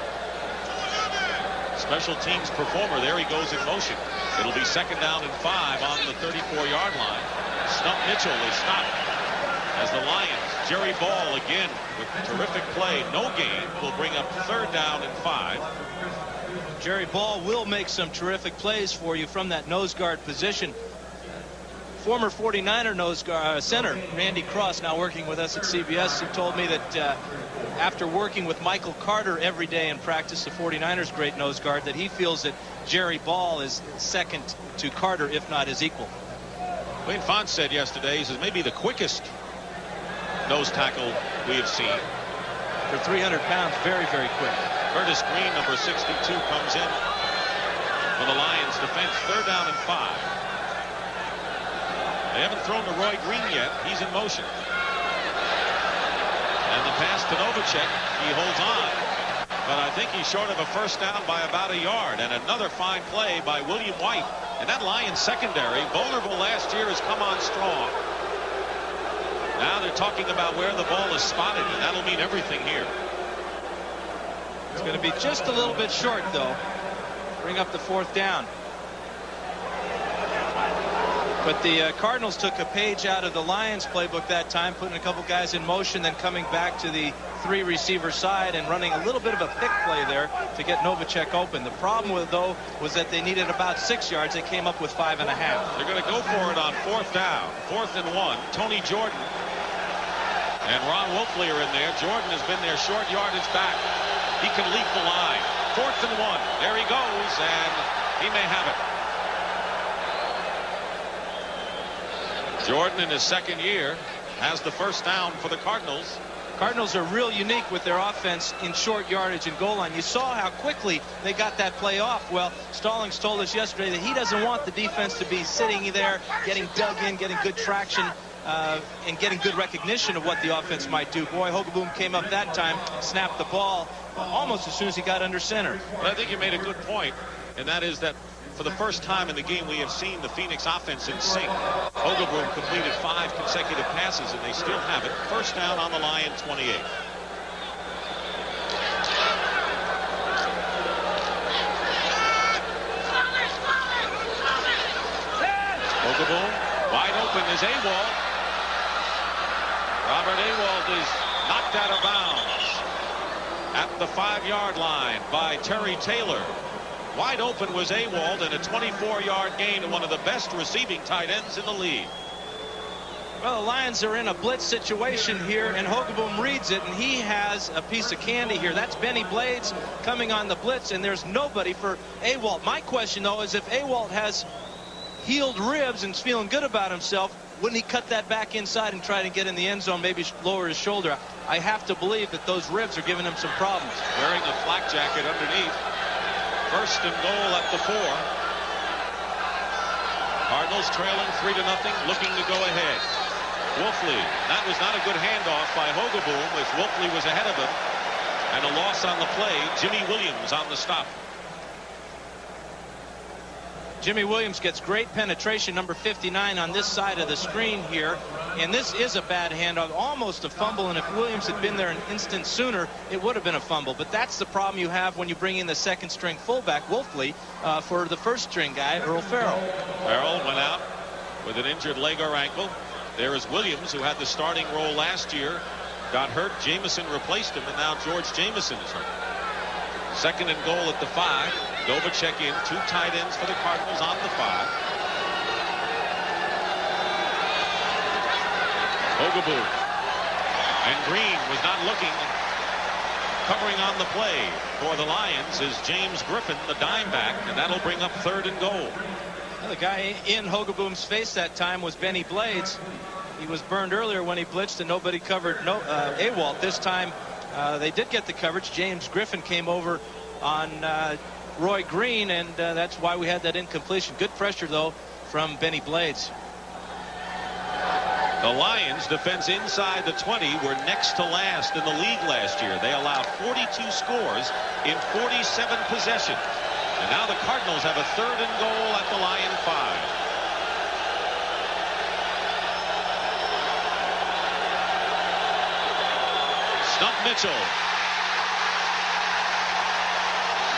Special teams performer. There he goes in motion. It'll be second down and 5 on the 34-yard line. Stump Mitchell is stopped as the Lions. Jerry Ball again with terrific play. No gain will bring up third down and 5. Jerry Ball will make some terrific plays for you from that nose guard position. Former 49er nose guard, center Randy Cross, now working with us at CBS, he told me that after working with Michael Carter every day in practice, the 49ers great nose guard, that he feels that Jerry Ball is second to Carter, if not his equal. Wayne Fonte said yesterday, he says maybe the quickest nose tackle we have seen. For 300 pounds, very, very quick. Curtis Green, number 62, comes in for the Lions defense. Third down and 5. They haven't thrown to Roy Green yet. He's in motion. And the pass to Novacek. He holds on. But I think he's short of a first down by about a yard. And another fine play by William White. And that Lions secondary, vulnerable last year, has come on strong. Now they're talking about where the ball is spotted, and that'll mean everything here. It's going to be just a little bit short, though. Bring up the fourth down. But the Cardinals took a page out of the Lions playbook that time, putting a couple guys in motion, then coming back to the three receiver side and running a little bit of a pick play there to get Novacek open. The problem with though was that they needed about 6 yards. They came up with 5.5. They're going to go for it on 4th down. 4th and 1. Tony Jordan and Ron Wolfley are in there. Jordan has been their short yardage back. He can leap the line. 4th and 1. There he goes, and he may have it. Jordan in his second year has the first down for the Cardinals. Cardinals are real unique with their offense in short yardage and goal line. You saw how quickly they got that play off. Well, Stallings told us yesterday that he doesn't want the defense to be sitting there, getting dug in, getting good traction, and getting good recognition of what the offense might do. Boy, Hogeboom came up that time, snapped the ball almost as soon as he got under center. But I think you made a good point, and that is that for the first time in the game, we have seen the Phoenix offense in sync. Hogeboom completed 5 consecutive passes, and they still have it. First down on the Lion 28. Hogeboom, wide open is Awald. Robert Awald is knocked out of bounds at the 5-yard line by Terry Taylor. Wide open was Awald, and a 24-yard gain to one of the best receiving tight ends in the league. Well, the Lions are in a blitz situation here, and Hogeboom reads it, and he has a piece of candy here. That's Benny Blades coming on the blitz, and there's nobody for Awald. My question, though, is if Awald has healed ribs and is feeling good about himself, wouldn't he cut that back inside and try to get in the end zone, maybe lower his shoulder? I have to believe that those ribs are giving him some problems. Wearing a flak jacket underneath. First and goal at the 4. Cardinals trailing 3-0, looking to go ahead. Wolfley, that was not a good handoff by Hogeboom as Wolfley was ahead of him. And a loss on the play. Jimmy Williams on the stop. Jimmy Williams gets great penetration, number 59 on this side of the screen here. And this is a bad handoff, almost a fumble. And if Williams had been there an instant sooner, it would have been a fumble. But that's the problem you have when you bring in the second string fullback, Wolfley, for the first string guy, Earl Farrell. Farrell went out with an injured leg or ankle. There is Williams, who had the starting role last year, got hurt. Jameson replaced him, and now George Jameson is hurt. Second and goal at the 5. Novacek in, 2 tight ends for the Cardinals on the 5. Hogeboom. And Green was not looking. Covering on the play for the Lions is James Griffin, the dime back, and that'll bring up 3rd and goal. Well, the guy in Hogeboom's face that time was Benny Blades. He was burned earlier when he blitzed and nobody covered Awald. This time they did get the coverage. James Griffin came over on Roy Green, and that's why we had that incompletion. Good pressure, though, from Benny Blades. The Lions' defense inside the 20 were next to last in the league last year. They allowed 42 scores in 47 possessions. And now the Cardinals have a 3rd and goal at the Lion 5. Stump Mitchell.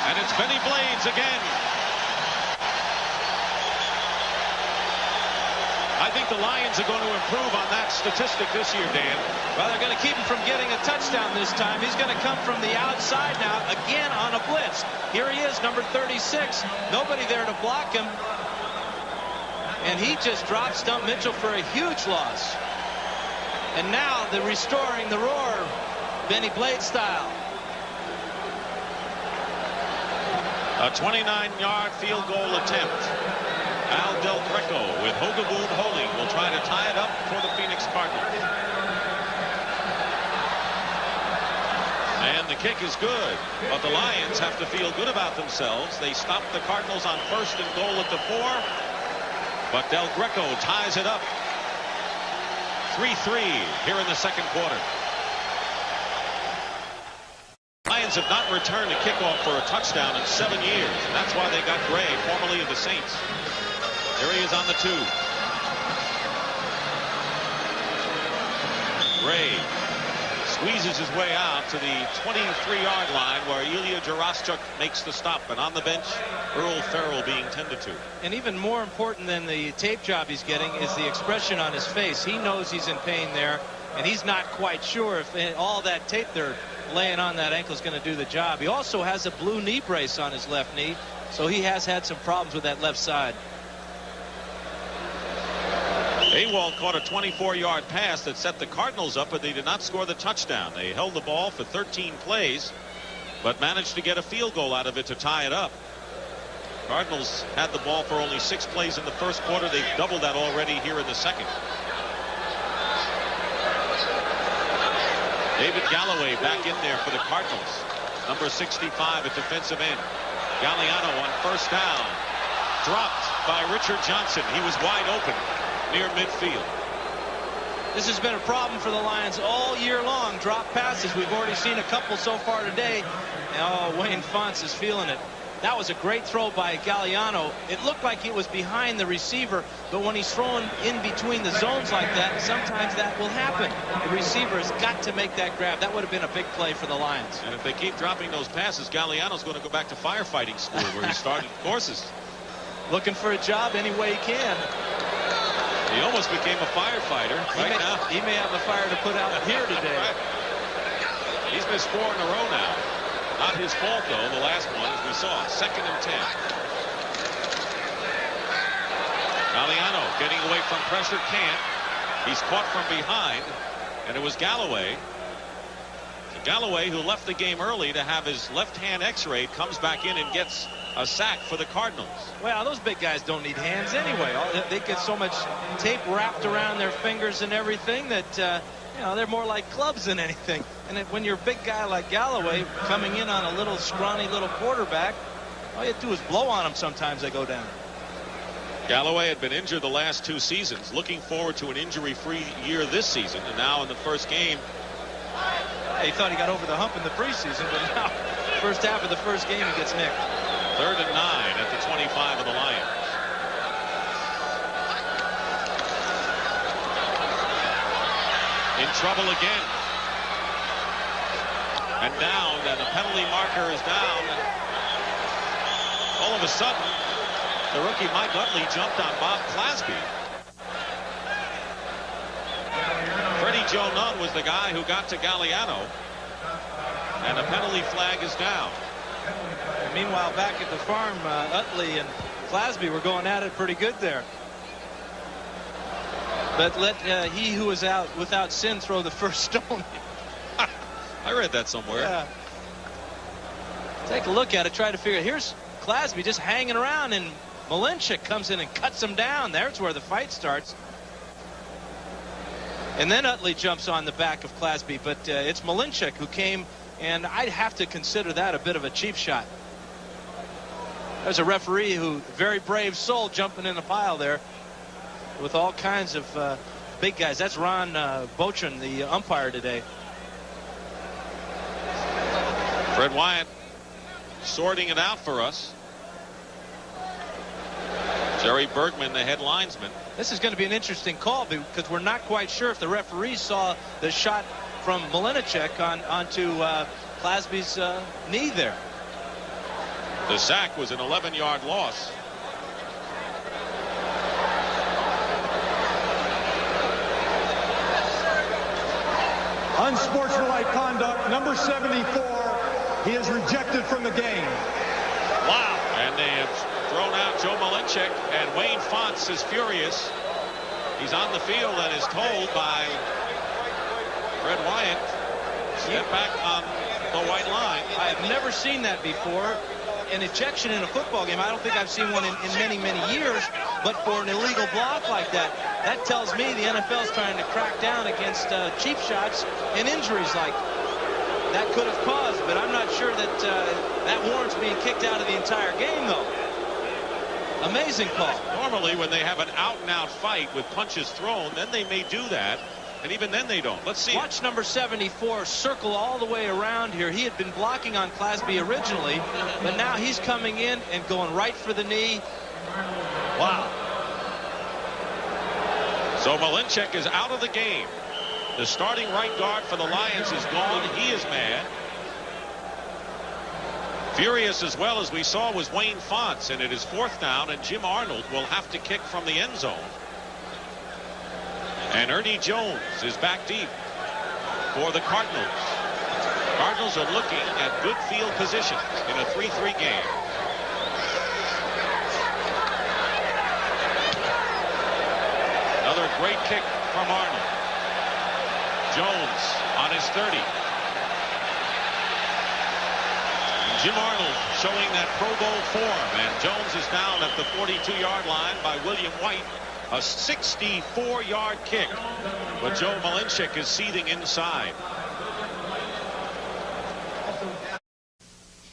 And it's Benny Blades again. I think the Lions are going to improve on that statistic this year, Dan. Well, they're going to keep him from getting a touchdown this time. He's going to come from the outside now, again on a blitz. Here he is, number 36. Nobody there to block him. And he just dropped Stump Mitchell for a huge loss. And now they're restoring the roar, Benny Blades style. A 29-yard field goal attempt. Al Del Greco with Hogeboom holding will try to tie it up for the Phoenix Cardinals. And the kick is good, but the Lions have to feel good about themselves. They stopped the Cardinals on 1st and goal at the 4, but Del Greco ties it up. 3-3 here in the second quarter. Lions have not returned a kickoff for a touchdown in 7 years, and that's why they got Gray, formerly of the Saints. There he is on the 2. Gray squeezes his way out to the 23-yard line where Ilya Jaraschuk makes the stop, and on the bench, Earl Farrell being tended to. And even more important than the tape job he's getting is the expression on his face. He knows he's in pain there, and he's not quite sure if all that tape they're laying on that ankle is going to do the job. He also has a blue knee brace on his left knee, so he has had some problems with that left side. Awald caught a 24-yard pass that set the Cardinals up, but they did not score the touchdown. They held the ball for 13 plays, but managed to get a field goal out of it to tie it up. Cardinals had the ball for only 6 plays in the first quarter. They've doubled that already here in the second. David Galloway back in there for the Cardinals. Number 65 at defensive end. Galliano on first down. Dropped by Richard Johnson. He was wide open near midfield. This has been a problem for the Lions all year long. Drop passes. We've already seen a couple so far today. Oh, Wayne Fonts is feeling it. That was a great throw by Galliano. It looked like it was behind the receiver, but when he's thrown in between the zones like that, sometimes that will happen. The receiver has got to make that grab. That would have been a big play for the Lions. And if they keep dropping those passes, Galliano's going to go back to firefighting school where he started courses. Looking for a job any way he can. He almost became a firefighter now. He may have a fire to put out here today. Right. He's missed 4 in a row now. Not his fault, though. The last one, as we saw, 2nd and 10. Galliano getting away from pressure, can't. He's caught from behind, and it was Galloway. So Galloway, who left the game early to have his left hand x-rayed, comes back in and gets a sack for the Cardinals. Well, those big guys don't need hands anyway. They get so much tape wrapped around their fingers and everything that you know, they're more like clubs than anything. And when you're a big guy like Galloway coming in on a little scrawny little quarterback, all you have to do is blow on them. Sometimes they go down. Galloway had been injured the last 2 seasons. Looking forward to an injury-free year this season. And now in the first game, he thought he got over the hump in the preseason, but now first half of the first game he gets nicked. 3rd and 9 at the 25 of the Lions. In trouble again. And down, and the penalty marker is down. All of a sudden, the rookie Mike Utley jumped on Bob Clasby. Freddie Joe Nunn was the guy who got to Galliano. And the penalty flag is down. And meanwhile, back at the farm, Utley and Clasby were going at it pretty good there. But let he who is out without sin throw the first stone. I read that somewhere. Yeah. Take a look at it. Try to figure it. Here's Clasby just hanging around, and Malinchik comes in and cuts him down. There's where the fight starts. And then Utley jumps on the back of Clasby, but it's Malinchik who came, and I'd have to consider that a bit of a cheap shot. There's a referee who, very brave soul, jumping in the pile there with all kinds of big guys. That's Ron Bochin, the umpire today. Fred Wyatt sorting it out for us. Jerry Bergman, the head linesman. This is going to be an interesting call because we're not quite sure if the referee saw the shot from Malinchik onto Clasby's knee there. The sack was an 11-yard loss. Unsportsmanlike conduct, number 74. He is rejected from the game. Wow. And they have thrown out Joe Malinchik, and Wayne Fonts is furious. He's on the field and is told by Fred Wyatt, step back on the white line. I have never seen that before. An ejection in a football game. I don't think I've seen one in many, many years. But for an illegal block like that, that tells me the NFL is trying to crack down against cheap shots and injuries like that could have caused. But I'm not sure that that warrants being kicked out of the entire game, though. Amazing call. Normally, when they have an out-and-out fight with punches thrown, then they may do that. And even then they don't. Let's see. Watch number 74 circle all the way around here. He had been blocking on Clasby originally, but now he's coming in and going right for the knee. Wow. So Malinchik is out of the game. The starting right guard for the Lions is gone. He is mad. Furious as well, as we saw, was Wayne Fonts, and it is 4th down, and Jim Arnold will have to kick from the end zone. And Ernie Jones is back deep for the Cardinals. Cardinals are looking at good field position in a 3-3 game. Another great kick from Arnold. Jones on his 30. Jim Arnold showing that Pro Bowl form, and Jones is down at the 42-yard line by William White. A 64-yard kick, but Joe Malinchik is seething inside.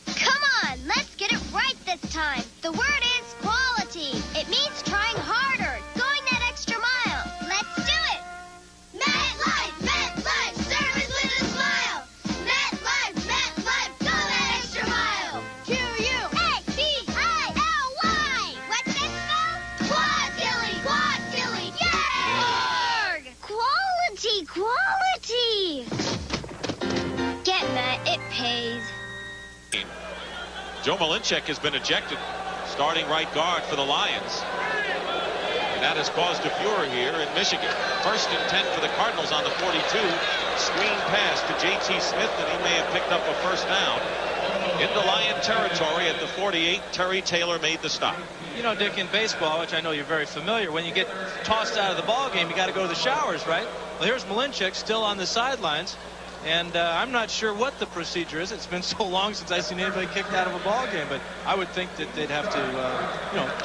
Come on, let's get it right this time. The word is quality. It means trying harder, going that extra mile. Let's do it. MetLife, service with a smile. MetLife, go that extra mile. Q-U-A-T-I-L-Y. What's that spell? Quad Tilly, yay! Quality. Get Met, it pays. Joe Malinchik has been ejected, starting right guard for the Lions. And that has caused a furor here in Michigan. 1st and 10 for the Cardinals on the 42. Screen pass to J.T. Smith, and he may have picked up a first down. Into Lion territory at the 48, Terry Taylor made the stop. You know, Dick, in baseball, which I know you're very familiar, when you get tossed out of the ball game, you got to go to the showers, right? Well, here's Malinchik still on the sidelines. And I'm not sure what the procedure is. It's been so long since I've seen anybody kicked out of a ball game, but I would think that they'd have to,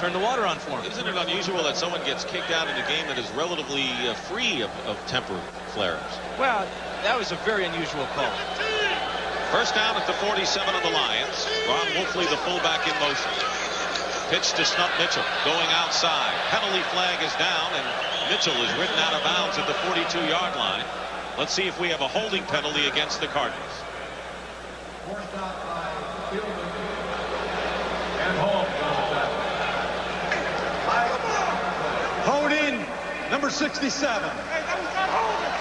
turn the water on for him. Isn't it unusual that someone gets kicked out in a game that is relatively free of temper flares? Well, that was a very unusual call. First down at the 47 of the Lions. Ron Wolfley, the fullback, in motion. Pitch to Snub Mitchell, going outside. Penalty flag is down, and Mitchell is ridden out of bounds at the 42-yard line. Let's see if we have a holding penalty against the Cardinals. Hold in, number 67.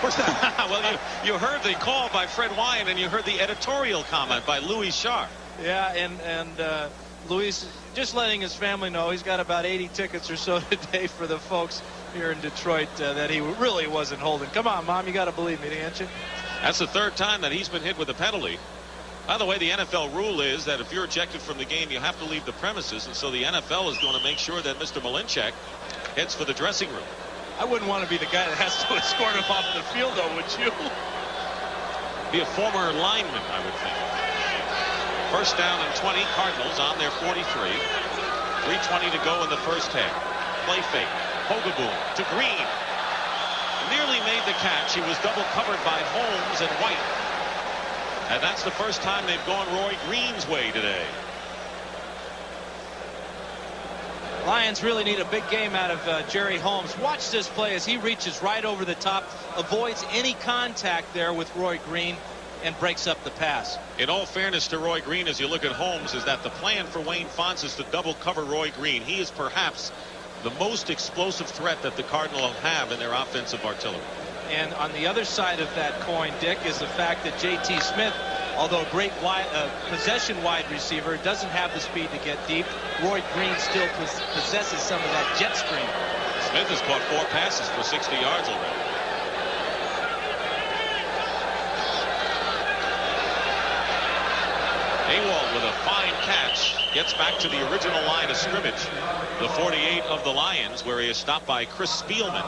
What's that? Well, you heard the call by Fred Wyan, and you heard the editorial comment by Louis Sharp. Yeah, and Luis just letting his family know he's got about 80 tickets or so today for the folks here in Detroit that he really wasn't holding. Come on, Mom, you got to believe me, can't you? That's the 3rd time that he's been hit with a penalty. By the way, the NFL rule is that if you're ejected from the game, you have to leave the premises, and so the NFL is going to make sure that Mr. Malinchik heads for the dressing room. I wouldn't want to be the guy that has to escort him off the field, though, would you? Be a former lineman, I would think. First down and 20, Cardinals on their 43. 3:20 to go in the first half. Play fake. Hogaboom to Green. Nearly made the catch. He was double covered by Holmes and White. And that's the first time they've gone Roy Green's way today. Lions really need a big game out of Jerry Holmes. Watch this play as he reaches right over the top, avoids any contact there with Roy Green, and breaks up the pass. In all fairness to Roy Green, as you look at Holmes, is that the plan for Wayne Fontes is to double cover Roy Green. He is perhaps the most explosive threat that the Cardinals have in their offensive artillery. And on the other side of that coin, Dick, is the fact that J.T. Smith, although a great possession wide receiver, doesn't have the speed to get deep. Roy Green still possesses some of that jet stream. Smith has caught 4 passes for 60 yards already. Awald with a fine catch gets back to the original line of scrimmage, the 48 of the Lions, where he is stopped by Chris Spielman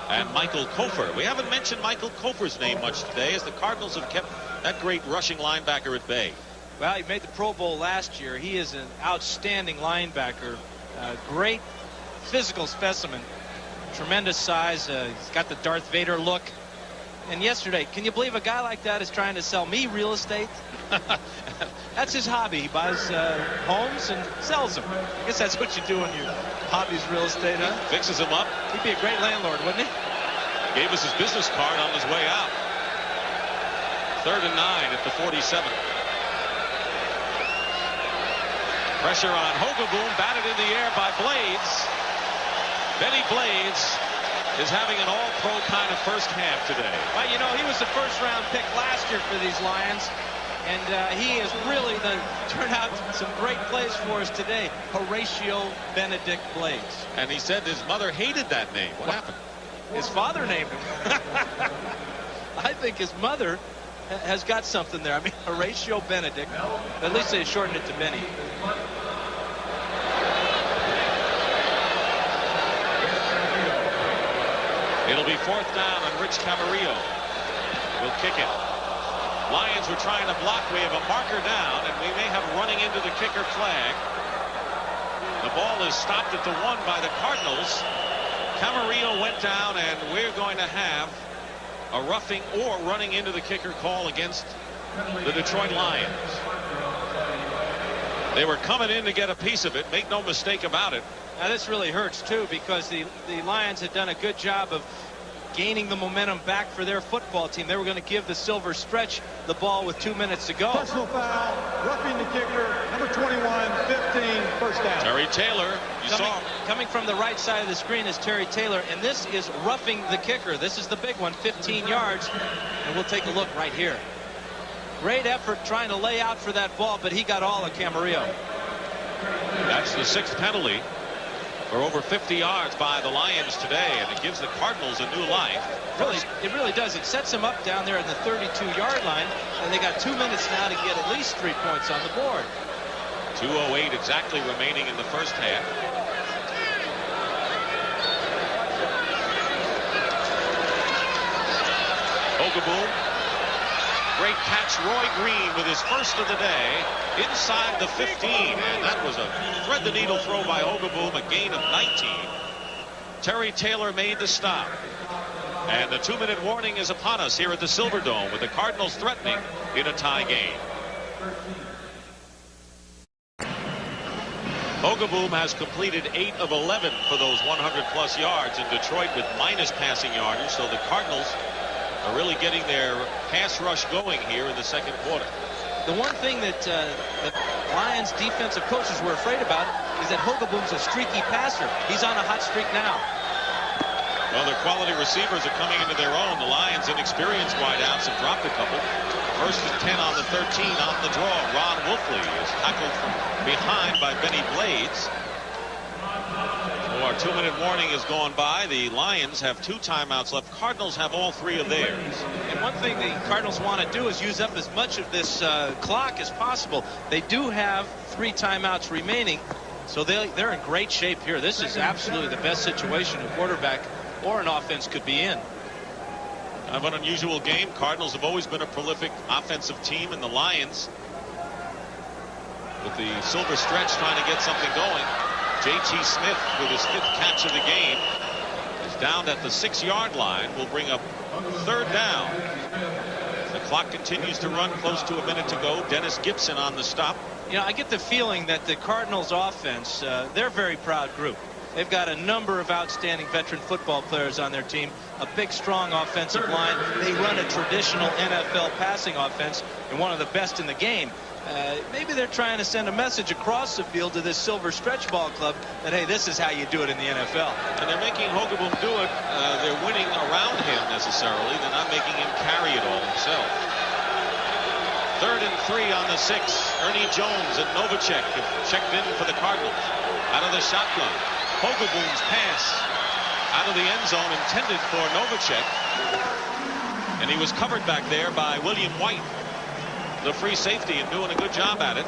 and Michael Kofer. We haven't mentioned Michael Kofer's name much today, as the Cardinals have kept that great rushing linebacker at bay. Well, he made the Pro Bowl last year. He is an outstanding linebacker, great physical specimen, tremendous size. He's got the Darth Vader look. And yesterday, can you believe a guy like that is trying to sell me real estate? That's his hobby. He buys homes and sells them. I guess that's what you do when your hobby's real estate, huh? Fixes them up. He'd be a great landlord, wouldn't he? Gave us his business card on his way out. 3rd and 9 at the 47. Pressure on Hogaboom, batted in the air by Blades. Benny Blades is having an all-pro kind of first half today. Well, you know, he was the first-round pick last year for these Lions, and he has really turned out some great plays for us today. Horatio Benedict Blades. And he said his mother hated that name. What happened? His father named him. I think his mother has got something there. I mean, Horatio Benedict. At least they shortened it to Benny. It'll be 4th down, and Rich Camarillo will kick it. Lions were trying to block. We have a marker down, and we may have running into the kicker flag. The ball is stopped at the 1 by the Cardinals. Camarillo went down, and we're going to have a roughing or running into the kicker call against the Detroit Lions. They were coming in to get a piece of it. Make no mistake about it. Now this really hurts too, because the Lions had done a good job of gaining the momentum back for their football team. They were going to give the Silver Stretch the ball with 2 minutes to go. Personal foul, roughing the kicker, number 21, 15, first down. Terry Taylor, coming from the right side of the screen is Terry Taylor, and this is roughing the kicker. This is the big one, 15 yards, and we'll take a look right here. Great effort trying to lay out for that ball, but he got all of Camarillo. That's the 6th penalty for over 50 yards by the Lions today, and it gives the Cardinals a new life. It really does. It sets them up down there in the 32-yard line, and they got 2 minutes now to get at least 3 points on the board. 2:08 exactly remaining in the first half. Ogaboom. Great catch. Roy Green with his first of the day inside the 15, and that was a thread the needle throw by Ogaboom, a gain of 19. Terry Taylor made the stop, and the 2-minute warning is upon us here at the Silverdome, with the Cardinals threatening in a tie game. Ogaboom has completed 8 of 11 for those 100+ yards in Detroit with minus passing yardage, so the Cardinals are really getting their pass rush going here in the second quarter. The one thing that the Lions defensive coaches were afraid about is that Ogaboom's a streaky passer. He's on a hot streak now. Well, their quality receivers are coming into their own. The Lions' inexperienced wideouts have dropped a couple. First and 10 on the 13 on the draw. Ron Wolfley is tackled from behind by Benny Blades. So our 2-minute warning has gone by. The Lions have 2 timeouts left. Cardinals have all 3 of theirs. And one thing the Cardinals want to do is use up as much of this clock as possible. They do have 3 timeouts remaining, so they're in great shape here. This is absolutely the best situation a quarterback or an offense could be in. Kind of an unusual game. Cardinals have always been a prolific offensive team, and the Lions, with the Silver Stretch trying to get something going. J.T. Smith with his 5th catch of the game is down at the 6-yard line. Will bring up 3rd down. The clock continues to run, close to a minute to go. Dennis Gibson on the stop. You know, I get the feeling that the Cardinals offense, they're a very proud group. They've got a number of outstanding veteran football players on their team, a big, strong offensive line. They run a traditional NFL passing offense and one of the best in the game. Maybe they're trying to send a message across the field to this Silver Stretch Ball Club that, hey, this is how you do it in the NFL. And they're making Ogaboom do it. They're winning around him necessarily. They're not making him carry it all himself. 3rd and 3 on the 6. Ernie Jones and Novacek have checked in for the Cardinals. Out of the shotgun. Ogaboom's pass out of the end zone intended for Novacek. And he was covered back there by William White, the free safety, and doing a good job at it.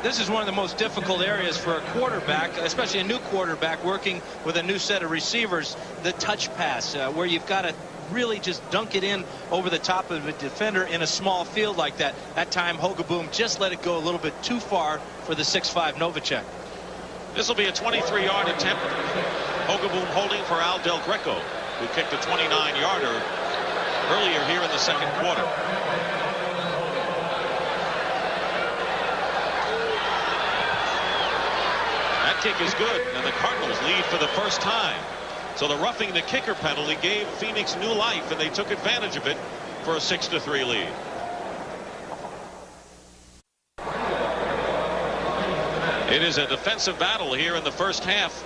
This is one of the most difficult areas for a quarterback, especially a new quarterback working with a new set of receivers, the touch pass, where you've got to really just dunk it in over the top of a defender in a small field like that. That time Ogaboom just let it go a little bit too far for the 6'5 Novacek. This will be a 23-yard attempt. Ogaboom holding for Al Del Greco, who kicked a 29-yarder earlier here in the second quarter. That kick is good, and the Cardinals lead for the first time. So the roughing the kicker penalty gave Phoenix new life, and they took advantage of it for a 6-3 lead. It is a defensive battle here in the first half.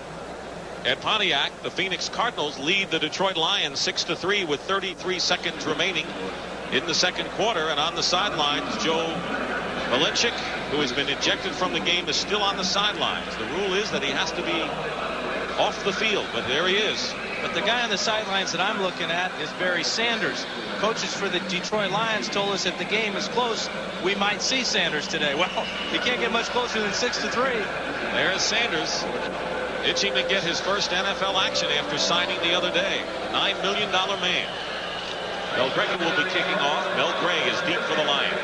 At Pontiac, the Phoenix Cardinals lead the Detroit Lions 6-3 with 33 seconds remaining in the second quarter. And on the sidelines, Joe Malinchik, who has been ejected from the game, is still on the sidelines. The rule is that he has to be off the field, but there he is. But the guy on the sidelines that I'm looking at is Barry Sanders. Coaches for the Detroit Lions told us if the game is close, we might see Sanders today. Well, you can't get much closer than 6-3. There's Sanders, itching to get his first NFL action after signing the other day. $9 million man. Mel Gray will be kicking off. Mel Gray is deep for the Lions.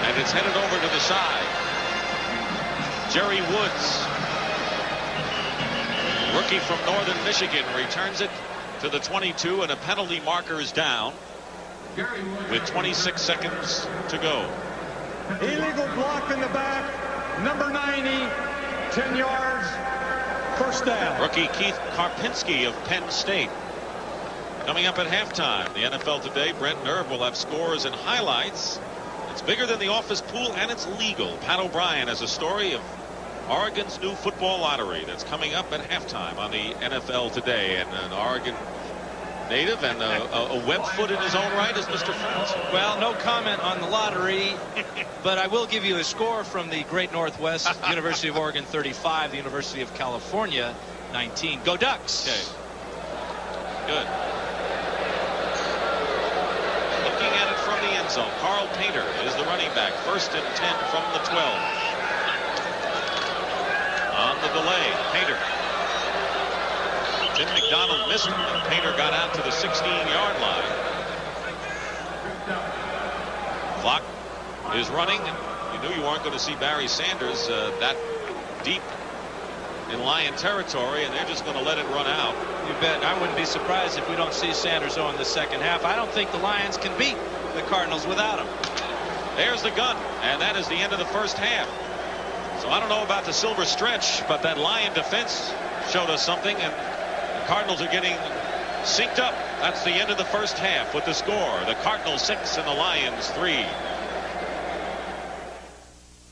And it's headed over to the side. Jerry Woods, rookie from Northern Michigan, returns it to the 22, and a penalty marker is down with 26 seconds to go. Illegal block in the back, number 90, 10 yards, first down. Rookie Keith Karpinski of Penn State. Coming up at halftime, the NFL Today, Brent Nerve will have scores and highlights. It's bigger than the office pool, and it's legal. Pat O'Brien has a story of Oregon's new football lottery that's coming up at halftime on the NFL Today. And an Oregon native and a web foot in his own right is Mr. Franz. Well, no comment on the lottery, but I will give you a score from the Great Northwest. University of Oregon 35, the University of California 19. Go Ducks. Okay. Good. Looking at it from the end zone, Carl Painter is the running back. 1st and 10 from the 12. On the delay, Painter. Tim McDonald missed him, and Painter got out to the 16-yard line. Clock is running, and you knew you weren't going to see Barry Sanders that deep in Lion territory, and they're just going to let it run out. You bet. I wouldn't be surprised if we don't see Sanders on the second half. I don't think the Lions can beat the Cardinals without him. There's the gun, and that is the end of the first half. So I don't know about the silver stretch, but that Lion defense showed us something, and the Cardinals are getting synced up. That's the end of the first half with the score. The Cardinals 6 and the Lions 3.